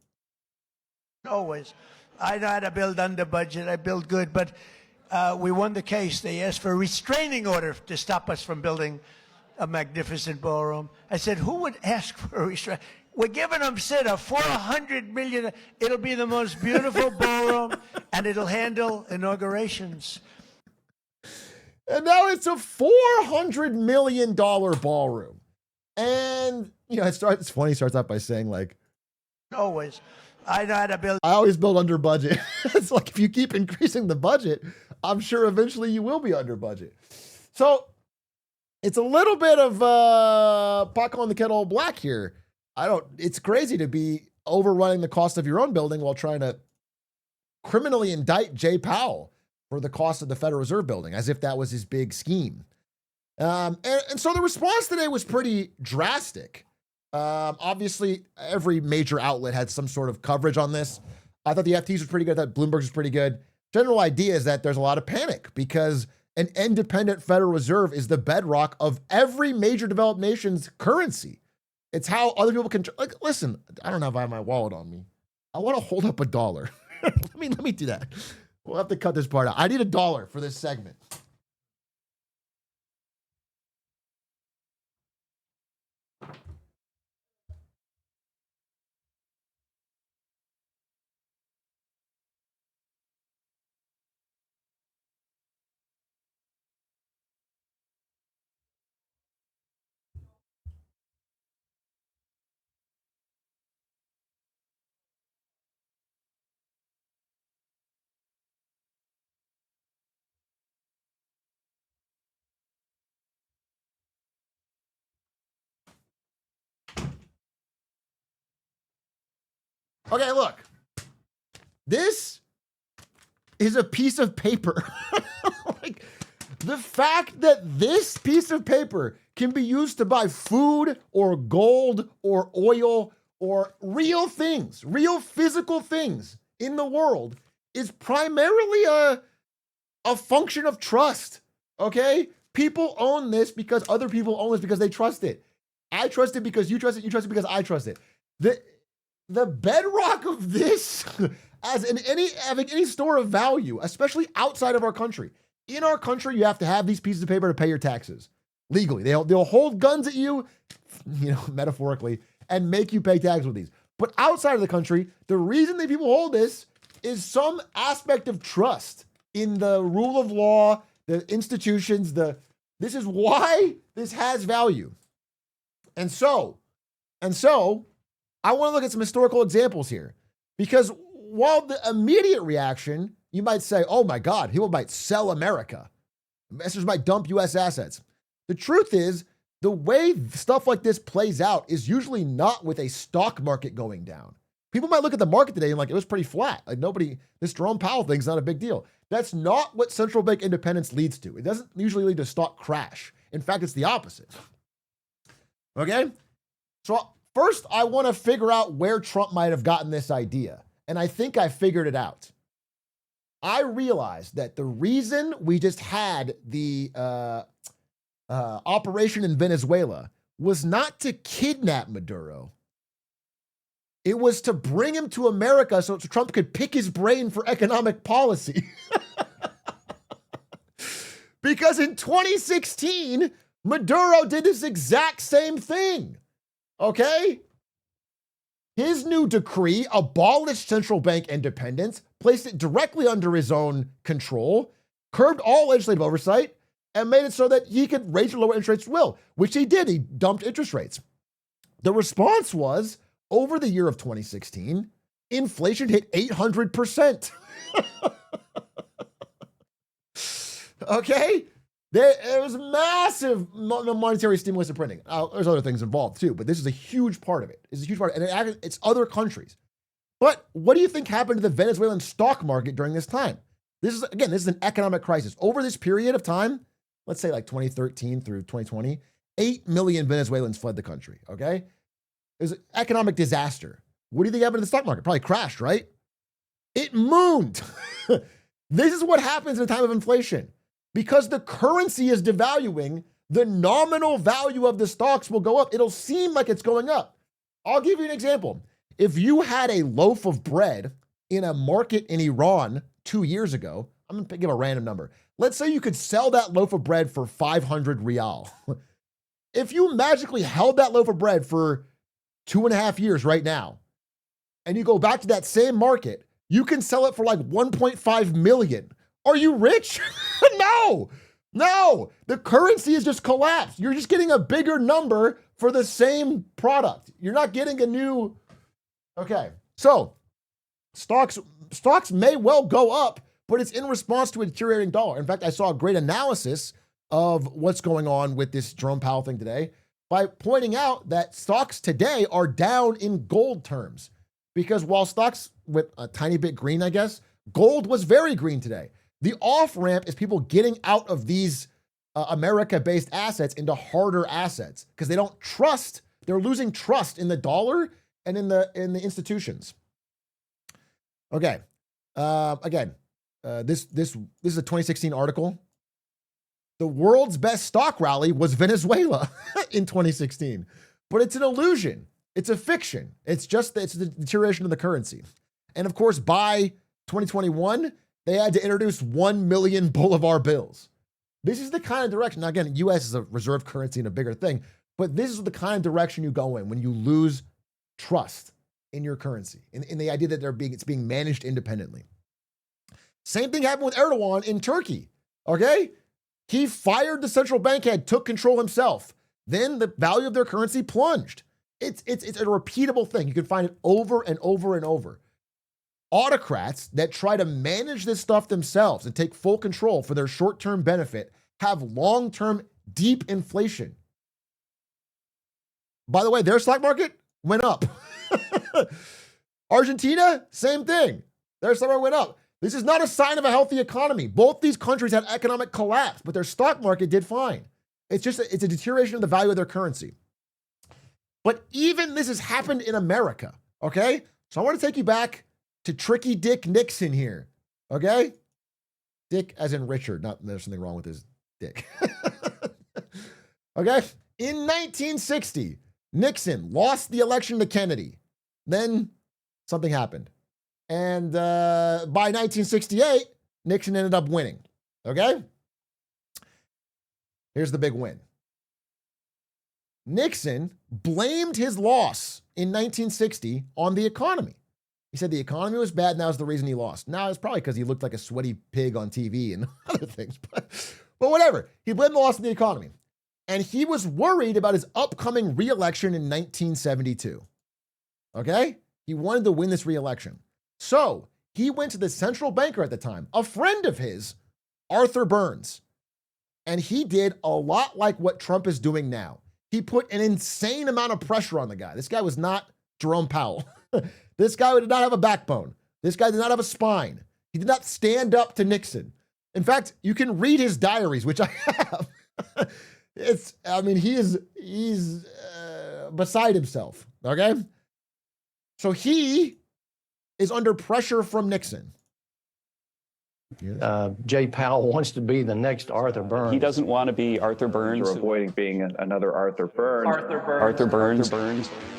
Always. I know how to build under budget. I build good, but we won the case. They asked for a restraining order to stop us from building a magnificent ballroom. I said, who would ask for a restraint? We're giving them, Sid, a $400 million. It'll be the most beautiful ballroom, and it'll handle inaugurations. And now it's a $400 million ballroom. And, you know, it's funny. He starts out by saying, like, Always. I know how to build. I always build under budget. It's like if you keep increasing the budget, I'm sure eventually you will be under budget. So it's a little bit of pot calling the kettle black here. It's crazy to be overrunning the cost of your own building while trying to criminally indict Jay Powell for the cost of the Federal Reserve building, as if that was his big scheme. And so the response today was pretty drastic. Obviously, every major outlet had some sort of coverage on this. I thought the FTs was pretty good. I thought Bloomberg's was pretty good. General idea is that there's a lot of panic because an independent Federal Reserve is the bedrock of every major developed nation's currency. It's how other people can, like, listen, I don't have my wallet on me. I want to hold up $1. let me do that. We'll have to cut this part out. I need $1 for this segment. Okay, look. This is a piece of paper. Like, the fact that this piece of paper can be used to buy food or gold or oil or real things, real physical things in the world is primarily a function of trust. Okay? People own this because other people own this because they trust it. I trust it because you trust it. You trust it because I trust it. The bedrock of this, as in having any store of value, especially outside of our country. In our country, you have to have these pieces of paper to pay your taxes legally. They'll hold guns at you, metaphorically, and make you pay taxes with these. But outside of the country, the reason that people hold this is some aspect of trust in the rule of law, the institutions. This is why this has value. And so, I want to look at some historical examples here, because while the immediate reaction, you might say, oh my God, people might sell America. Investors might dump US assets. The truth is, the way stuff like this plays out is usually not with a stock market going down. People might look at the market today and it was pretty flat. This Jerome Powell thing's not a big deal. That's not what central bank independence leads to. It doesn't usually lead to stock crash. In fact, it's the opposite. Okay? So first, I want to figure out where Trump might have gotten this idea. And I think I figured it out. I realized that the reason we just had the operation in Venezuela was not to kidnap Maduro. It was to bring him to America so Trump could pick his brain for economic policy. Because in 2016, Maduro did this exact same thing. Okay? His new decree abolished central bank independence, placed it directly under his own control, curbed all legislative oversight, and made it so that he could raise or lower interest rates at will, which he did. He dumped interest rates. The response was, over the year of 2016, inflation hit 800%. Okay? There was massive monetary stimulus and printing. There's other things involved too, but this is a huge part of it. And it's other countries. But what do you think happened to the Venezuelan stock market during this time? This is an economic crisis. Over this period of time, let's say like 2013 through 2020, 8 million Venezuelans fled the country, okay? It was an economic disaster. What do you think happened to the stock market? Probably crashed, right? It mooned. This is what happens in a time of inflation. Because the currency is devaluing, the nominal value of the stocks will go up. It'll seem like it's going up. I'll give you an example. If you had a loaf of bread in a market in Iran 2 years ago, I'm going to give a random number. Let's say you could sell that loaf of bread for 500 rial. If you magically held that loaf of bread for 2.5 years right now, and you go back to that same market, you can sell it for like 1.5 million. Are you rich? No. The currency is just collapsed. You're just getting a bigger number for the same product. You're not getting a new. Okay. So stocks may well go up, but it's in response to a deteriorating dollar. In fact, I saw a great analysis of what's going on with this Jerome Powell thing today by pointing out that stocks today are down in gold terms. Because while stocks went a tiny bit green, I guess, gold was very green today. The off-ramp is people getting out of these America-based assets into harder assets because they don't trust. They're losing trust in the dollar and in the institutions. Okay. This is a 2016 article. The world's best stock rally was Venezuela in 2016, but it's an illusion. It's a fiction. It's the deterioration of the currency. And of course, by 2021, they had to introduce 1 million Bolivar bills. This is the kind of direction. Now, again, U.S. is a reserve currency and a bigger thing, but this is the kind of direction you go in when you lose trust in your currency, in the idea that it's being managed independently. Same thing happened with Erdogan in Turkey, okay? He fired the central bank head, took control himself. Then the value of their currency plunged. It's a repeatable thing. You can find it over and over and over. Autocrats that try to manage this stuff themselves and take full control for their short-term benefit have long-term deep inflation. By the way, their stock market went up. Argentina, same thing. Their stock market went up. This is not a sign of a healthy economy. Both these countries had economic collapse, but their stock market did fine. It's a deterioration of the value of their currency. But even this has happened in America, okay? So I want to take you back to Tricky Dick Nixon here, okay? Dick as in Richard, not there's something wrong with his dick. Okay? In 1960, Nixon lost the election to Kennedy. Then something happened. And by 1968, Nixon ended up winning. Okay? Here's the big win. Nixon blamed his loss in 1960 on the economy. He said the economy was bad, and that was the reason he lost. Now, it's probably because he looked like a sweaty pig on TV and other things. But whatever. He blamed the loss on the economy. And he was worried about his upcoming re-election in 1972. Okay? He wanted to win this re-election. So he went to the central banker at the time, a friend of his, Arthur Burns. And he did a lot like what Trump is doing now. He put an insane amount of pressure on the guy. This guy was not Jerome Powell. This guy did not have a backbone. This guy did not have a spine. He did not stand up to Nixon. In fact, you can read his diaries, which I have. He's beside himself. Okay. So he is under pressure from Nixon. Jay Powell wants to be the next Arthur Burns. He doesn't want to be Arthur Burns. You're avoiding being another Arthur Burns. Arthur Burns.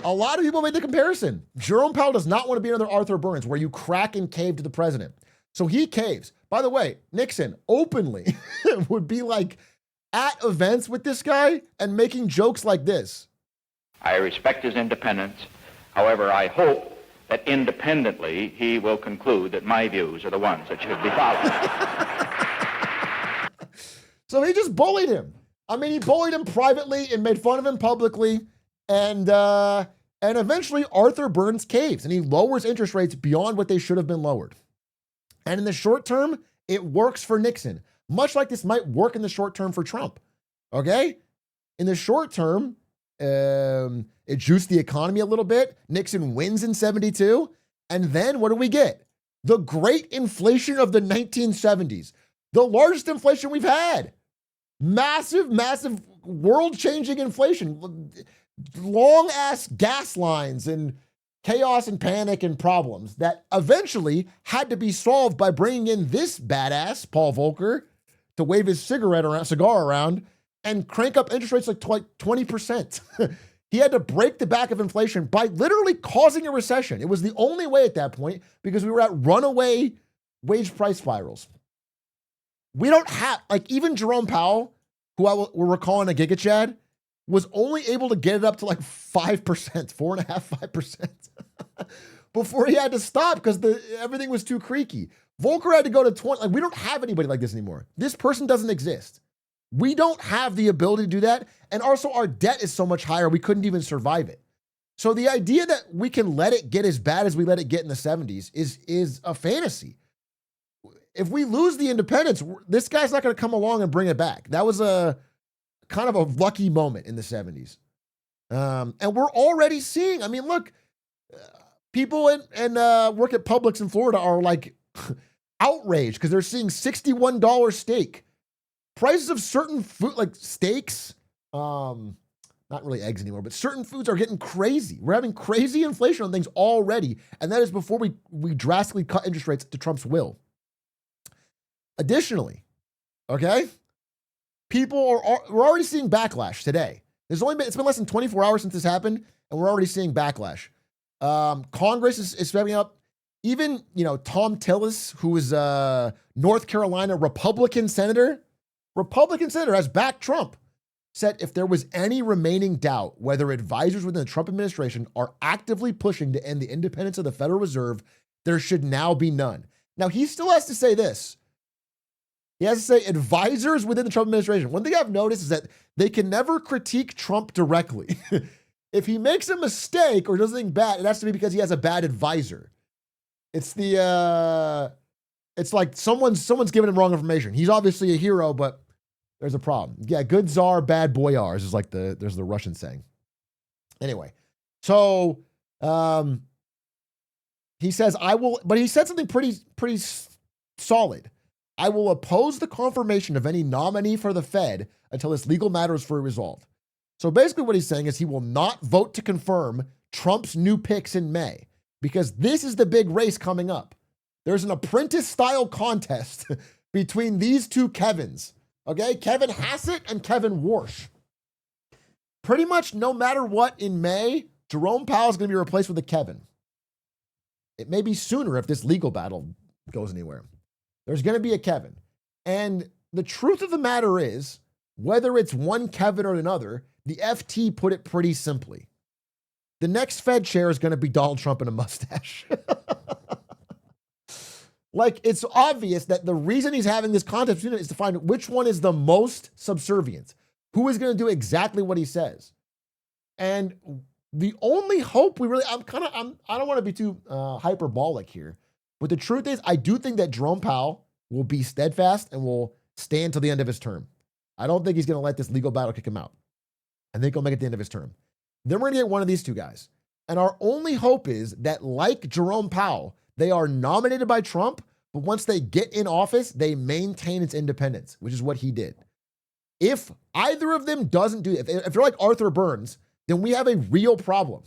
A lot of people made the comparison. Jerome Powell does not want to be another Arthur Burns, where you crack and cave to the president. So he caves. By the way, Nixon openly would be like at events with this guy and making jokes like this. I respect his independence. However, I hope that independently he will conclude that my views are the ones that should be followed. So he just bullied him. I mean, he bullied him privately and made fun of him publicly. And eventually Arthur Burns caves and he lowers interest rates beyond what they should have been lowered. And in the short term, it works for Nixon, much like this might work in the short term for Trump. Okay? In the short term, it juiced the economy a little bit. Nixon wins in 72. And then what do we get? The great inflation of the 1970s. The largest inflation we've had. Massive, massive world-changing inflation. Long-ass gas lines and chaos and panic and problems that eventually had to be solved by bringing in this badass, Paul Volcker, to wave his cigar around and crank up interest rates like 20%. He had to break the back of inflation by literally causing a recession. It was the only way at that point because we were at runaway wage price spirals. We don't have, like even Jerome Powell, who we're calling a Giga Chad, was only able to get it up to like 5%, 4.5%, 5% before he had to stop because everything was too creaky. Volcker had to go to 20. Like we don't have anybody like this anymore. This person doesn't exist. We don't have the ability to do that. And also our debt is so much higher, we couldn't even survive it. So the idea that we can let it get as bad as we let it get in the 70s is a fantasy. If we lose the independence, this guy's not going to come along and bring it back. That was a kind of a lucky moment in the 70s. And we're already seeing, I mean, look, people and work at Publix in Florida are like outraged because they're seeing $61 steak. Prices of certain food, like steaks, not really eggs anymore, but certain foods are getting crazy. We're having crazy inflation on things already, and that is before we drastically cut interest rates to Trump's will. Additionally, okay, we're already seeing backlash today. It's been less than 24 hours since this happened, and we're already seeing backlash. Congress is stepping up. Even, Tom Tillis, who is a North Carolina Republican senator has backed Trump, said if there was any remaining doubt whether advisors within the Trump administration are actively pushing to end the independence of the Federal Reserve, there should now be none. Now, he still has to say this. He has to say advisors within the Trump administration. One thing I've noticed is that they can never critique Trump directly. If he makes a mistake or does something bad, it has to be because he has a bad advisor. It's like someone's giving him wrong information. He's obviously a hero, but there's a problem. Yeah, good czar, bad boyars is like there's the Russian saying. Anyway, so he says but he said something pretty solid. I will oppose the confirmation of any nominee for the Fed until this legal matter is fully resolved. So basically what he's saying is he will not vote to confirm Trump's new picks in May because this is the big race coming up. There's an apprentice-style contest between these two Kevins. Okay, Kevin Hassett and Kevin Warsh. Pretty much no matter what in May, Jerome Powell is going to be replaced with a Kevin. It may be sooner if this legal battle goes anywhere. There's going to be a Kevin. And the truth of the matter is, whether it's one Kevin or another, the FT put it pretty simply. The next Fed chair is going to be Donald Trump in a mustache. Like, it's obvious that the reason he's having this contest is to find which one is the most subservient, who is going to do exactly what he says. And the only hope we really, I don't want to be too hyperbolic here, but the truth is, I do think that Jerome Powell will be steadfast and will stand till the end of his term. I don't think he's going to let this legal battle kick him out. I think he'll make it the end of his term. Then we're going to get one of these two guys. And our only hope is that, like Jerome Powell, they are nominated by Trump, but once they get in office, they maintain its independence, which is what he did. If either of them doesn't do it, if they're like Arthur Burns, then we have a real problem.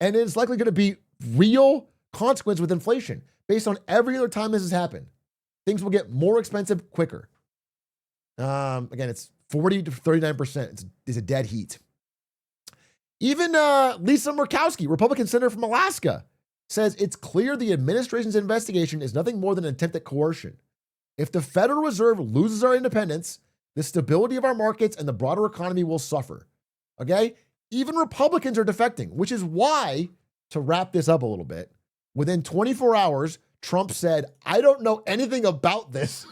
And it's likely going to be real consequence with inflation. Based on every other time this has happened, things will get more expensive quicker. Again, it's 40 to 39%. It's a dead heat. Even Lisa Murkowski, Republican senator from Alaska, says it's clear the administration's investigation is nothing more than an attempt at coercion. If the Federal Reserve loses our independence, the stability of our markets and the broader economy will suffer. Okay? Even Republicans are defecting, which is why, to wrap this up a little bit, within 24 hours, Trump said, I don't know anything about this.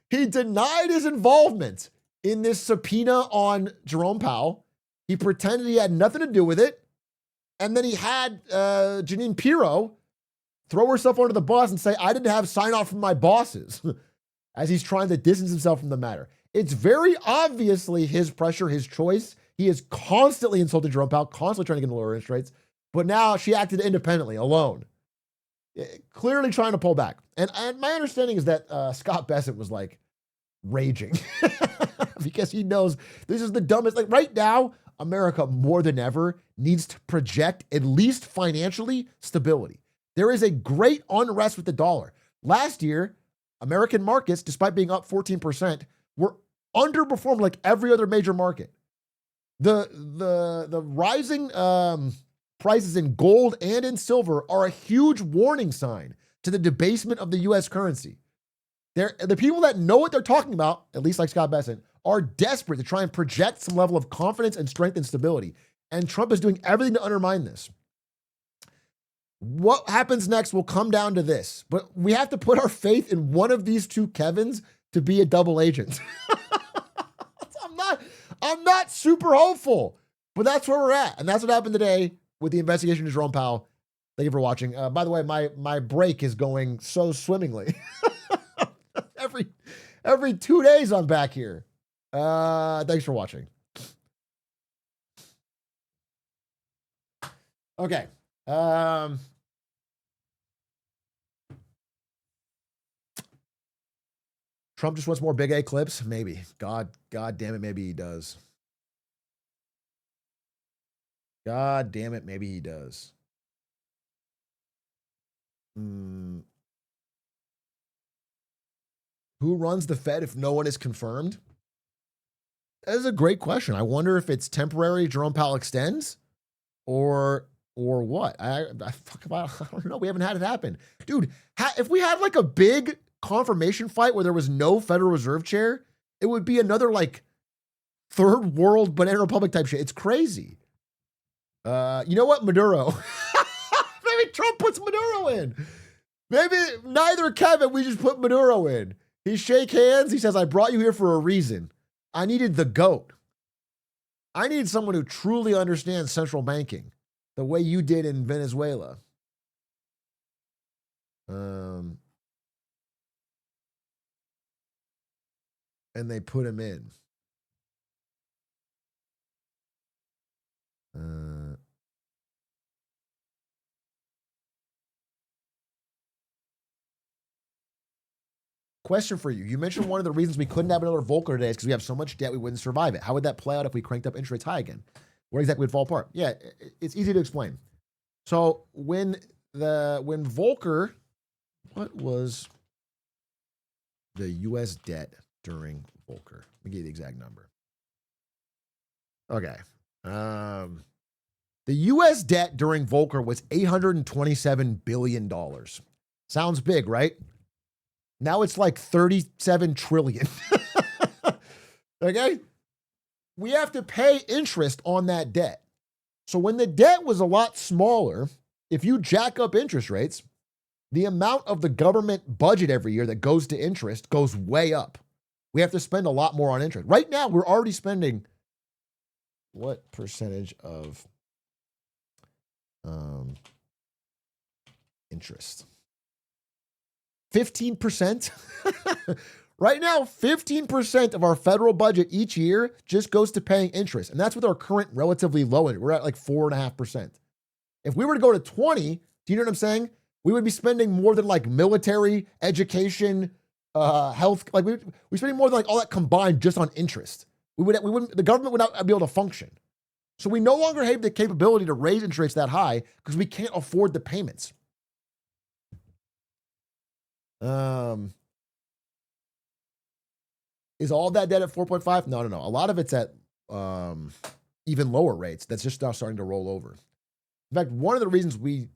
He denied his involvement in this subpoena on Jerome Powell. He pretended he had nothing to do with it. And then he had Jeanine Pirro throw herself under the bus and say, I didn't have sign off from my bosses, as he's trying to distance himself from the matter. It's very obviously his pressure, his choice. He is constantly insulting Jerome Powell, constantly trying to get lower interest rates. But now she acted independently, alone, clearly trying to pull back. And my understanding is that Scott Bessent was like raging because he knows this is the dumbest. Like right now, America more than ever needs to project, at least financially, stability. There is a great unrest with the dollar. Last year, American markets, despite being up 14%, were underperformed like every other major market. The rising prices in gold and in silver are a huge warning sign to the debasement of the U.S. currency. The people that know what they're talking about, at least like Scott Bessent, are desperate to try and project some level of confidence and strength and stability. And Trump is doing everything to undermine this. What happens next will come down to this, but we have to put our faith in one of these two Kevins to be a double agent. I'm not super hopeful, but that's where we're at. And that's what happened today with the investigation of Jerome Powell. Thank you for watching. By the way, my break is going so swimmingly. Every 2 days I'm back here. Thanks for watching. Okay. Trump just wants more big A clips? Maybe. God damn it, maybe he does. God damn it, maybe he does. Who runs the Fed if no one is confirmed? That is a great question. I wonder if it's temporary Jerome Powell extends or what? I don't know. We haven't had it happen. Dude, if we had like a big confirmation fight where there was no Federal Reserve chair, it would be another like third world banana republic type shit. It's crazy. You know what? Maduro. Maybe Trump puts Maduro in. Maybe neither Kevin, we just put Maduro in. He shake hands. He says, I brought you here for a reason. I needed the GOAT. I need someone who truly understands central banking the way you did in Venezuela. And they put him in. Question for you. You mentioned one of the reasons we couldn't have another Volcker today is because we have so much debt we wouldn't survive it. How would that play out if we cranked up interest rates high again? Where exactly would it fall apart? Yeah, it's easy to explain. So when Volcker, what was the U.S. debt during Volcker. Let me give you the exact number. Okay. The U.S. debt during Volcker was $827 billion. Sounds big, right? Now it's like 37 trillion. Okay? We have to pay interest on that debt. So when the debt was a lot smaller, if you jack up interest rates, the amount of the government budget every year that goes to interest goes way up. We have to spend a lot more on interest. Right now, we're already spending what percentage of interest? 15%. Right now, 15% of our federal budget each year just goes to paying interest. And that's with our current relatively low interest. We're at like 4.5%. If we were to go to 20, do you know what I'm saying? We would be spending more than like military, education, health. Like we're spending more than like all that combined just on interest. The government would not be able to function. So we no longer have the capability to raise interest rates that high because we can't afford the payments. Is all that debt at 4.5? No. A lot of it's at even lower rates. That's just now starting to roll over. In fact, one of the reasons we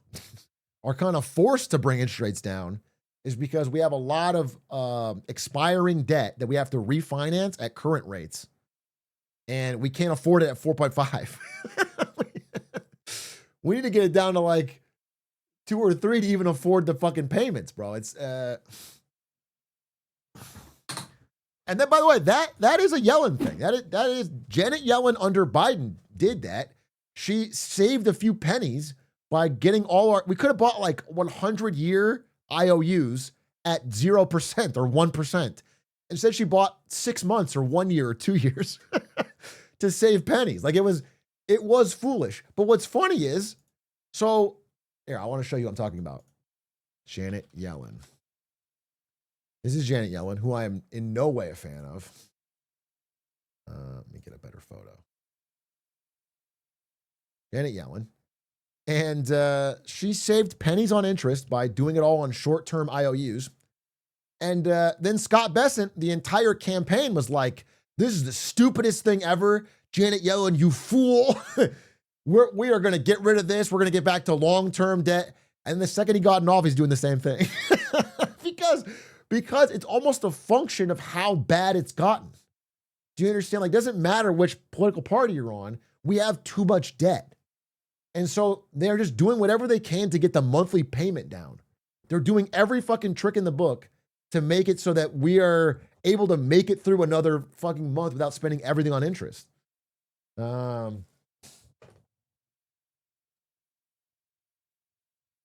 are kind of forced to bring interest rates down is because we have a lot of expiring debt that we have to refinance at current rates. And we can't afford it at 4.5. We need to get it down to like 2 or 3 to even afford the fucking payments, bro. It's and then, by the way, that is a Yellen thing. That is Janet Yellen under Biden did that. She saved a few pennies by getting we could have bought like 100-year IOUs at 0% or 1%. Instead, she bought 6 months or 1 year or 2 years to save pennies. Like it was foolish. But what's funny is, so here, I want to show you what I'm talking about. Janet Yellen. This is Janet Yellen, who I am in no way a fan of. Let me get a better photo. Janet Yellen. And she saved pennies on interest by doing it all on short-term IOUs. And then Scott Bessent, the entire campaign was like, this is the stupidest thing ever. Janet Yellen, you fool. We are going to get rid of this. We're going to get back to long-term debt. And the second he got in office, he's doing the same thing. Because it's almost a function of how bad it's gotten. Do you understand? Like, it doesn't matter which political party you're on. We have too much debt. And so they're just doing whatever they can to get the monthly payment down. They're doing every fucking trick in the book to make it so that we are able to make it through another fucking month without spending everything on interest.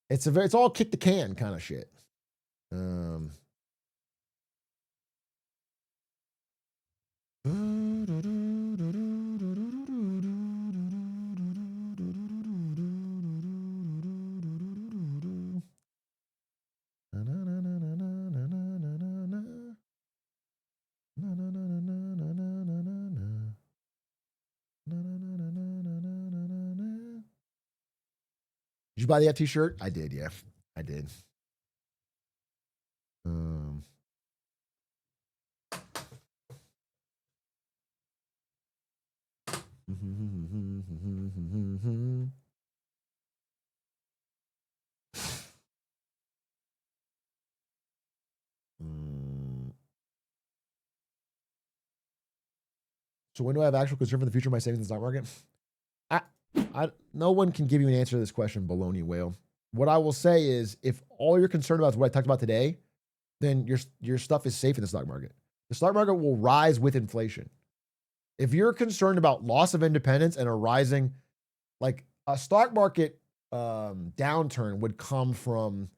It's all kick the can kind of shit. Did you buy the FT shirt? I did, yeah. I did. So when do I have actual concern for the future of my savings in the stock market? No one can give you an answer to this question, baloney whale. What I will say is, if all you're concerned about is what I talked about today, then your stuff is safe in the stock market. The stock market will rise with inflation. If you're concerned about loss of independence and a rising, like a stock market downturn would come from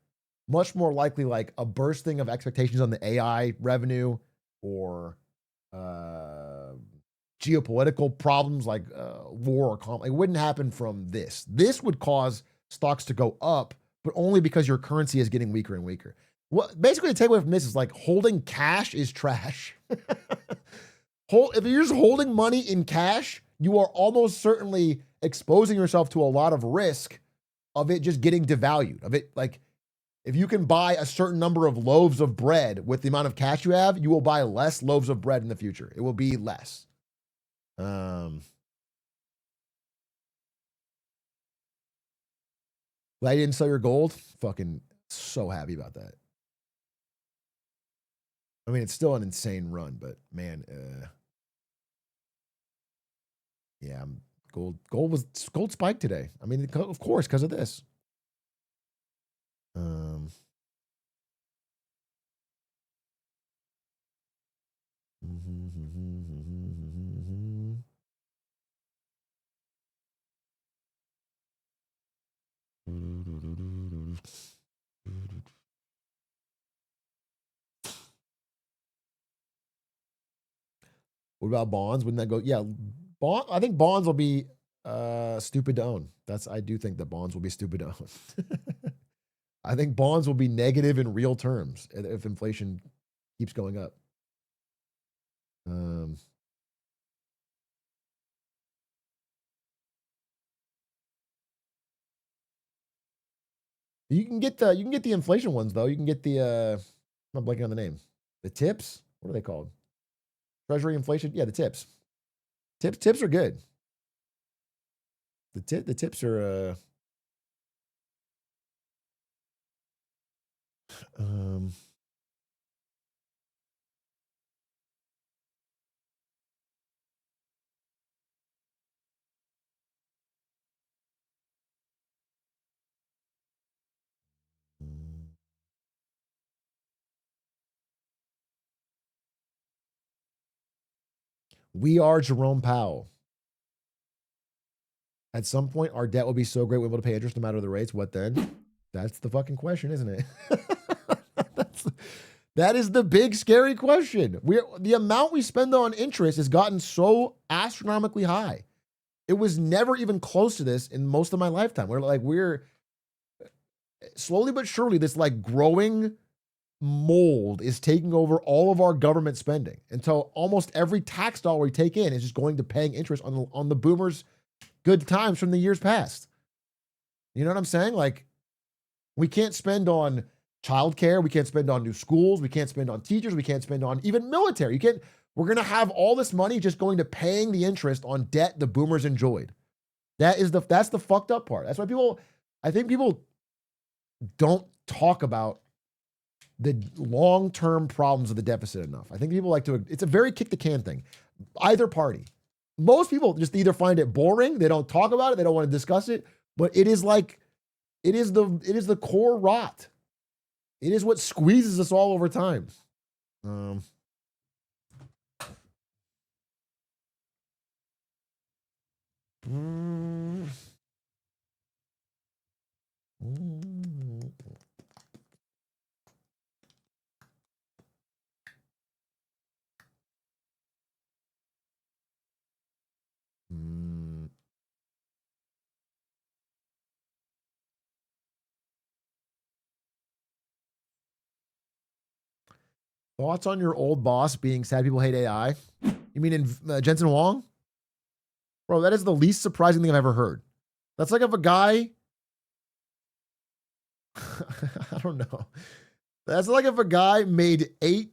much more likely like a bursting of expectations on the AI revenue or geopolitical problems like war or conflict. It wouldn't happen from this. This would cause stocks to go up, but only because your currency is getting weaker and weaker. What basically the takeaway from this is like holding cash is trash. If you're just holding money in cash, you are almost certainly exposing yourself to a lot of risk of it just getting devalued, of it like If you can buy a certain number of loaves of bread with the amount of cash you have, you will buy less loaves of bread in the future. It will be less. Glad you didn't sell your gold. Fucking so happy about that. I mean, it's still an insane run, but man, yeah, gold spiked today. I mean, of course, because of this. What about bonds? Wouldn't that go? Yeah, I think bonds will be stupid to own. I do think that bonds will be stupid to own. I think bonds will be negative in real terms if inflation keeps going up. You can get the inflation ones though. You can get the I'm blanking on the name. The tips. What are they called? Treasury inflation. Yeah, the tips. Tips are good. The tips are we are Jerome Powell. At some point, our debt will be so great we'll be able to pay interest no matter the rates. What then? That's the fucking question, isn't it? That is the big scary question. The amount we spend on interest has gotten so astronomically high. It was never even close to this in most of my lifetime. We're slowly but surely, this like growing mold is taking over all of our government spending until almost every tax dollar we take in is just going to paying interest on the boomers' good times from the years past. You know what I'm saying? Like, we can't spend on childcare. We can't spend on new schools. We can't spend on teachers. We can't spend on even military. We're going to have all this money just going to paying the interest on debt the boomers enjoyed. That's the fucked up part. That's why I think people don't talk about the long-term problems of the deficit enough. I think people it's a very kick the can thing. Either party. Most people just either find it boring, they don't talk about it, they don't want to discuss it, but it is the core rot. It is what squeezes us all over time. Thoughts on your old boss being sad people hate AI? You mean in Jensen Huang? Bro, that is the least surprising thing I've ever heard. That's like if a guy, I don't know. That's like if a guy made $8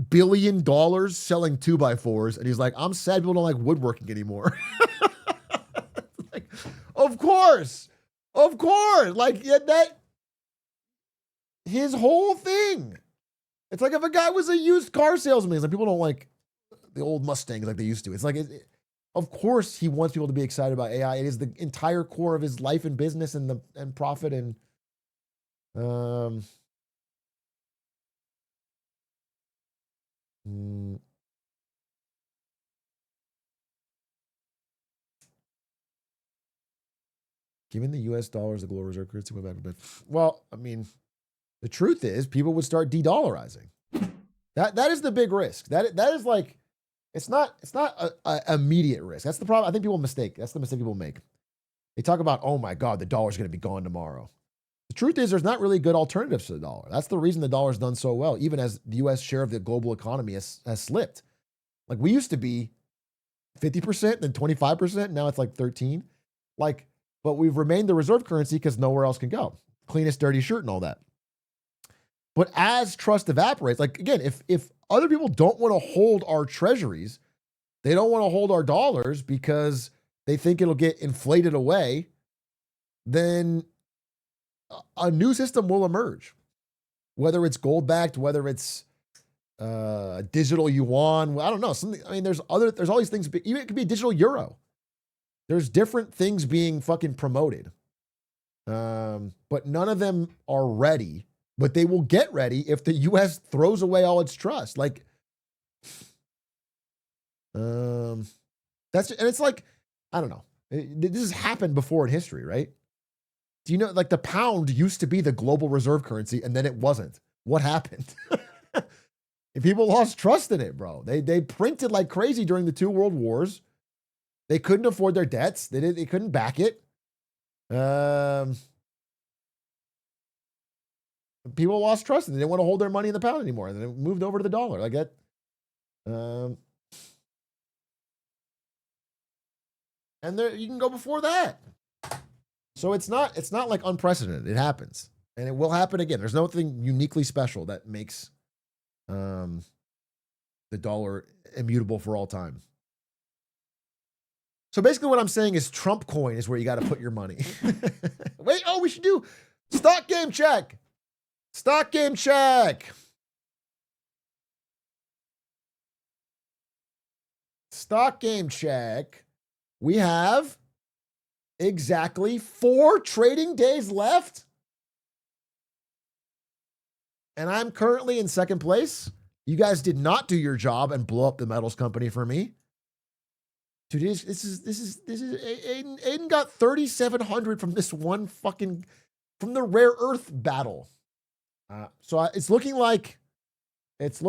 billion selling 2x4s and he's like, I'm sad people don't like woodworking anymore. Like, of course. Like, yeah, his whole thing. It's like if a guy was a used car salesman, it's like people don't like the old Mustangs like they used to. It's like, of course he wants people to be excited about AI. It is the entire core of his life and business and profit and Given the US dollar as the global reserve currency went back a bit. Well, I mean, the truth is people would start de-dollarizing. That is the big risk. That is like, it's not a immediate risk. That's the problem. I think people mistake. That's the mistake people make. They talk about, oh my God, the dollar's going to be gone tomorrow. The truth is there's not really good alternatives to the dollar. That's the reason the dollar's done so well, even as the US share of the global economy has slipped. Like we used to be 50%, then 25%. Now it's like 13. Like, but we've remained the reserve currency because nowhere else can go. Cleanest dirty shirt and all that. But as trust evaporates, like again, if other people don't want to hold our treasuries, they don't want to hold our dollars because they think it'll get inflated away, then a new system will emerge. Whether it's gold backed, whether it's digital yuan, I don't know. Something. I mean, there's all these things. Even it could be a digital euro. There's different things being fucking promoted, but none of them are ready. But they will get ready if the U.S. throws away all its trust. Like, and it's like, I don't know. This has happened before in history, right? Do you know, like the pound used to be the global reserve currency and then it wasn't. What happened? If people lost trust in it, bro. They printed like crazy during the 2 world wars. They couldn't afford their debts. They couldn't back it. People lost trust and they didn't want to hold their money in the pound anymore. And then it moved over to the dollar. Like that. And there you can go before that. So it's not like unprecedented. It happens. And it will happen again. There's nothing uniquely special that makes the dollar immutable for all time. So basically what I'm saying is Trump coin is where you got to put your money. Wait, we should do stock game check. Stock game check. Stock game check. We have exactly 4 trading days left. And I'm currently in second place. You guys did not do your job and blow up the metals company for me. Dude, this is Aiden got 3,700 from this one fucking, from the rare earth battle. So it's looking like Aiden's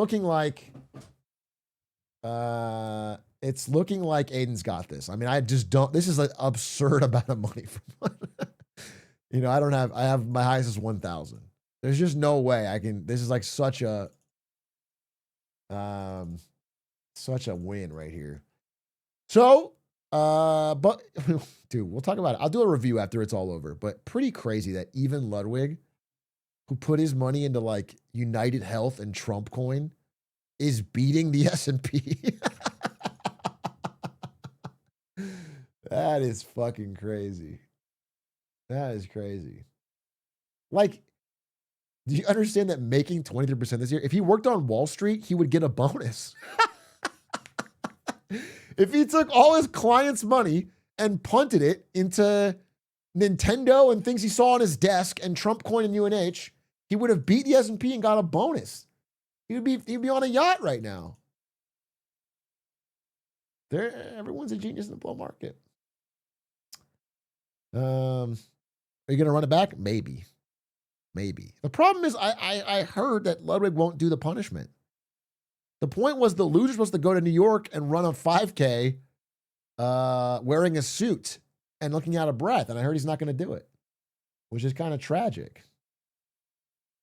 got this. I mean, I just don't, this is an absurd amount of money for you know, I have my highest is 1,000. There's just no way I can, this is like such a win right here. So, but dude, we'll talk about it. I'll do a review after it's all over, but pretty crazy that even Ludwig, who put his money into like United Health and Trump coin, is beating the S&P. That is fucking crazy. That is crazy. Like, do you understand that making 23% this year, if he worked on Wall Street, he would get a bonus. If he took all his clients' money and punted it into Nintendo and things he saw on his desk and Trump coin and UNH, he would have beat the S&P and got a bonus. He'd be on a yacht right now. Everyone's a genius in the bull market. Are you going to run it back? Maybe. The problem is I heard that Ludwig won't do the punishment. The point was the loser's supposed to go to New York and run a 5K wearing a suit and looking out of breath. And I heard he's not going to do it, which is kind of tragic.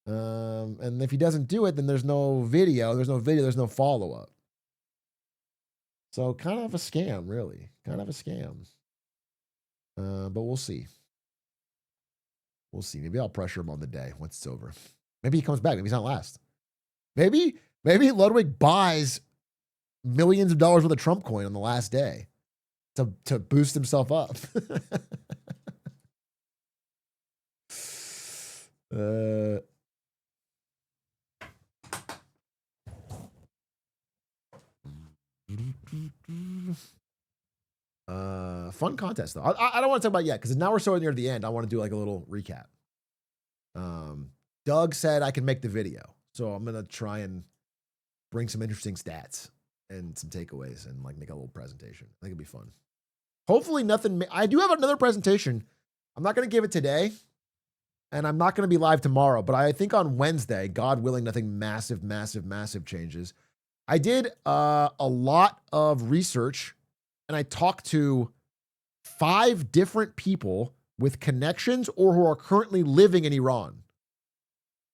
And if he doesn't do it, then there's no video, there's no follow-up. So kind of a scam, really. Kind of a scam. But we'll see. We'll see. Maybe I'll pressure him on the day once it's over. Maybe he comes back. Maybe he's not last. Maybe Ludwig buys millions of dollars worth of Trump coin on the last day to boost himself up. Fun contest though. I don't want to talk about it yet because now we're so near the end. I want to do like a little recap. Doug said I can make the video, so I'm gonna try and bring some interesting stats and some takeaways and like make a little presentation. I think it'd be fun. Hopefully nothing. I do have another presentation. I'm not gonna give it today, and I'm not gonna be live tomorrow. But I think on Wednesday, God willing, nothing massive changes. I did a lot of research, and I talked to 5 different people with connections or who are currently living in Iran.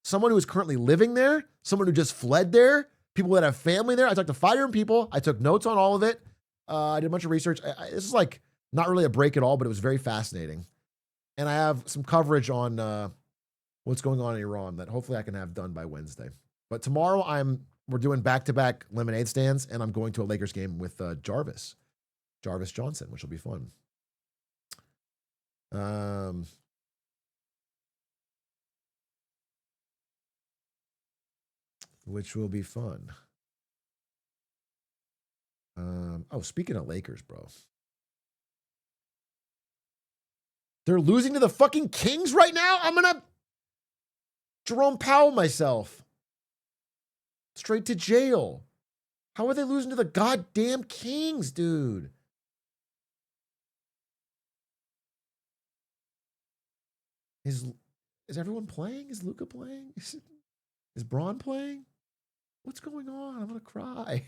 Someone who is currently living there, someone who just fled there, people that have family there. I talked to 5 different people. I took notes on all of it. I did a bunch of research. This is like not really a break at all, but it was very fascinating. And I have some coverage on what's going on in Iran that hopefully I can have done by Wednesday. But tomorrow we're doing back-to-back lemonade stands, and I'm going to a Lakers game with Jarvis Johnson, which will be fun. Which will be fun. Speaking of Lakers, bro. They're losing to the fucking Kings right now? I'm gonna Jerome Powell myself. Straight to jail. How are they losing to the goddamn Kings, dude? Is everyone playing? Is Luka playing? Is Braun playing? What's going on? I'm gonna cry.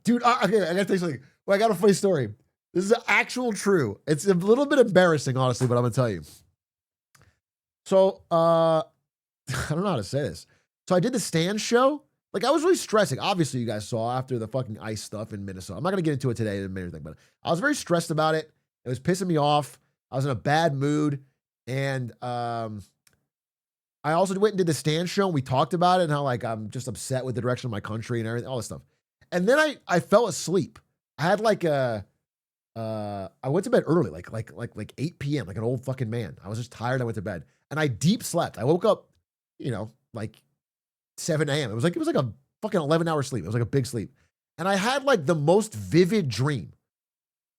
Dude, okay, I gotta tell you something. Well, I got a funny story. This is actual true. It's a little bit embarrassing, honestly, but I'm gonna tell you. So, I don't know how to say this. So I did the stand show. Like, I was really stressing. Obviously, you guys saw after the fucking ice stuff in Minnesota. I'm not gonna get into it today in a minute, but I was very stressed about it. It was pissing me off. I was in a bad mood, and I also went and did the stand show, and we talked about it and how like I'm just upset with the direction of my country and everything, all this stuff. And then I fell asleep. I had like I went to bed early, like 8 p.m., like an old fucking man. I was just tired. I went to bed and I deep slept. I woke up, like 7 a.m. It was like a fucking 11-hour sleep. It was like a big sleep. And I had like the most vivid dream.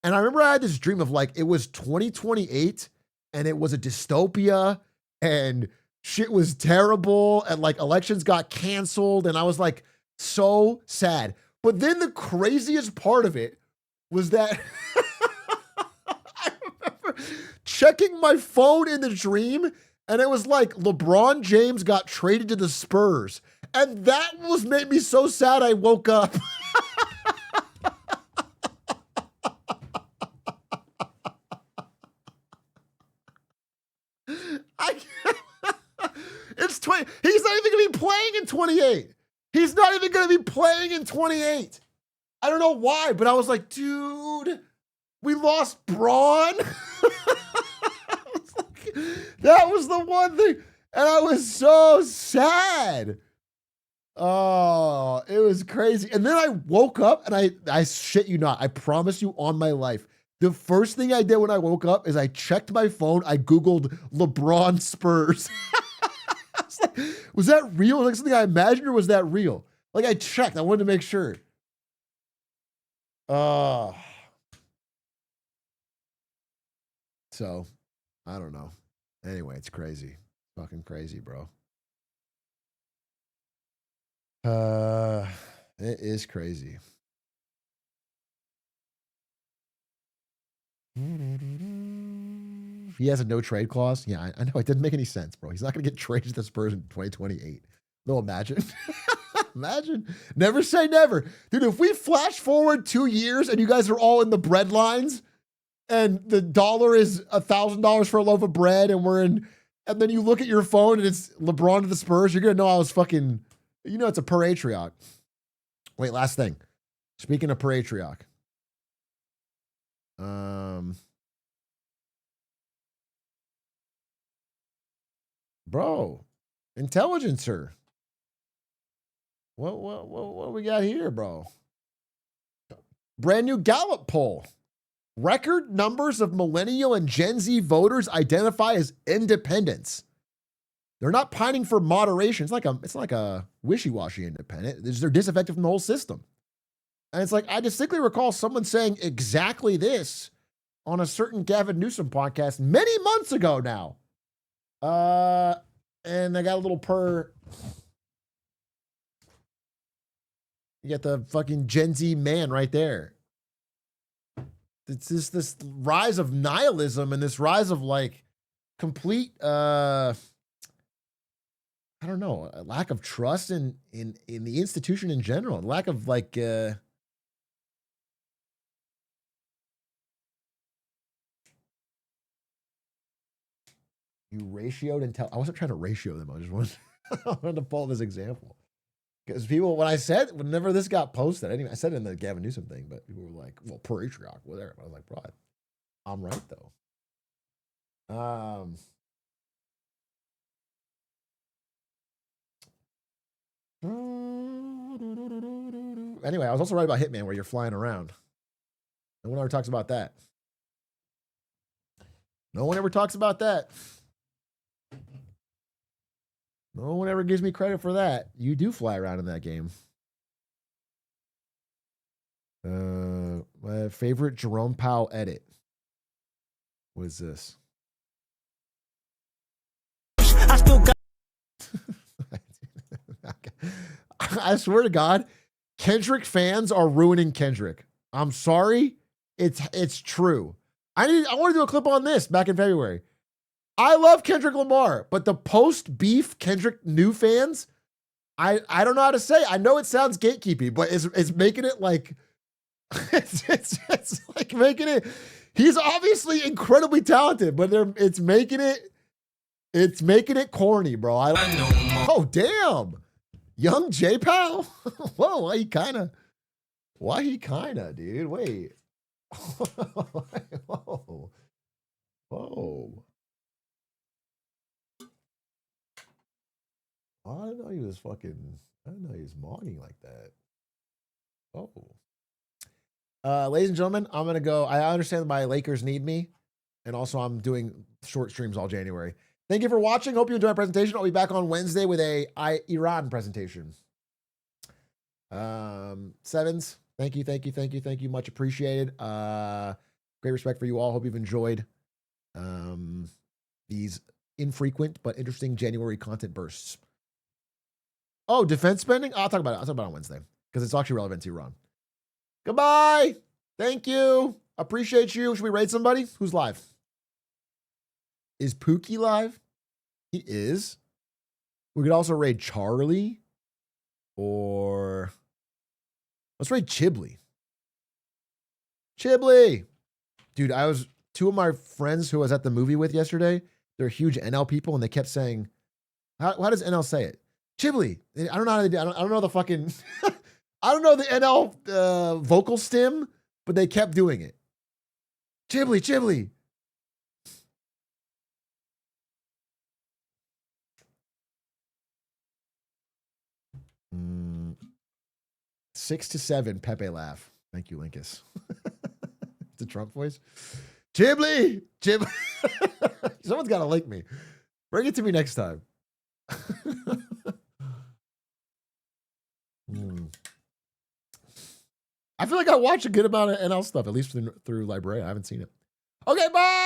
And I remember I had this dream of like, it was 2028 and it was a dystopia and shit was terrible and like elections got canceled. And I was like so sad. But then the craziest part of it was that I remember checking my phone in the dream and it was like LeBron James got traded to the Spurs. And that made me so sad I woke up. It's 20. He's not even going to be playing in 28. He's not even going to be playing in 28. I don't know why, but I was like, dude, we lost Braun. That was the one thing. And I was so sad. Oh, it was crazy. And then I woke up and I shit you not, I promise you on my life, the first thing I did when I woke up is I checked my phone. I Googled LeBron Spurs. I was like, was that real? Was that something I imagined or was that real? Like I checked. I wanted to make sure. So, I don't know. Anyway, it's crazy. Fucking crazy, bro. It is crazy. He has a no trade clause. Yeah, I know. It didn't make any sense, bro. He's not going to get traded to the Spurs in 2028. No, imagine. Imagine. Never say never. Dude, if we flash forward 2 years and you guys are all in the bread lines and the dollar is $1,000 for a loaf of bread and then you look at your phone and it's LeBron to the Spurs, you're going to know I was fucking, it's a per Atrioc. Wait, last thing. Speaking of per Atrioc. Bro, Intelligencer. What we got here, bro? Brand new Gallup poll. Record numbers of millennial and Gen Z voters identify as independents. They're not pining for moderation. It's like a wishy-washy independent. They're disaffected from the whole system. And it's like, I distinctly recall someone saying exactly this on a certain Gavin Newsom podcast many months ago now. And I got a little you got the fucking Gen Z man right there. It's just this rise of nihilism and this rise of like complete, I don't know, a lack of trust in the institution in general, lack of like, you ratioed until I wasn't trying to ratio them. I just wanted to follow this example. Because people, whenever this got posted, anyway, I said it in the Gavin Newsom thing, but people were like, well, per Atrioc, whatever. I was like, bro, I'm right, though. Anyway, I was also right about Hitman, where you're flying around. No one ever talks about that. No one ever talks about that. No one ever gives me credit for that. You do fly around in that game. My favorite Jerome Powell edit. What is this? I still got. I swear to God, Kendrick fans are ruining Kendrick. I'm sorry. It's true. I want to do a clip on this back in February. I love Kendrick Lamar, but the post-beef Kendrick new fans, I don't know how to say. I know it sounds gatekeepy, but it's making it like it's like making it. He's obviously incredibly talented, but it's making it corny, bro. Oh damn, young J Powell. Whoa, why he kinda, dude? Wait. Whoa. Whoa. I didn't know he was mogging like that. Oh. Ladies and gentlemen, I'm going to go. I understand that my Lakers need me. And also, I'm doing short streams all January. Thank you for watching. Hope you enjoyed my presentation. I'll be back on Wednesday with a Iran presentation. Sevens, thank you. Much appreciated. Great respect for you all. Hope you've enjoyed these infrequent but interesting January content bursts. Oh, defense spending? I'll talk about it. I'll talk about it on Wednesday because it's actually relevant to Iran. Goodbye. Thank you. Appreciate you. Should we raid somebody? Who's live? Is Pookie live? He is. We could also raid Charlie or let's raid Chibley. Chibley. Dude, two of my friends who I was at the movie with yesterday, they're huge NL people and they kept saying, how does NL say it? Chibley. I don't know how they do. I don't know the fucking. I don't know the NL vocal stem, but they kept doing it. Chibley. 6 to 7, Pepe laugh. Thank you, Linkus. It's a Trump voice. Chibley. Someone's got to link me. Bring it to me next time. I feel like I watch a good amount of NL stuff, at least through Library. I haven't seen it. Okay, bye.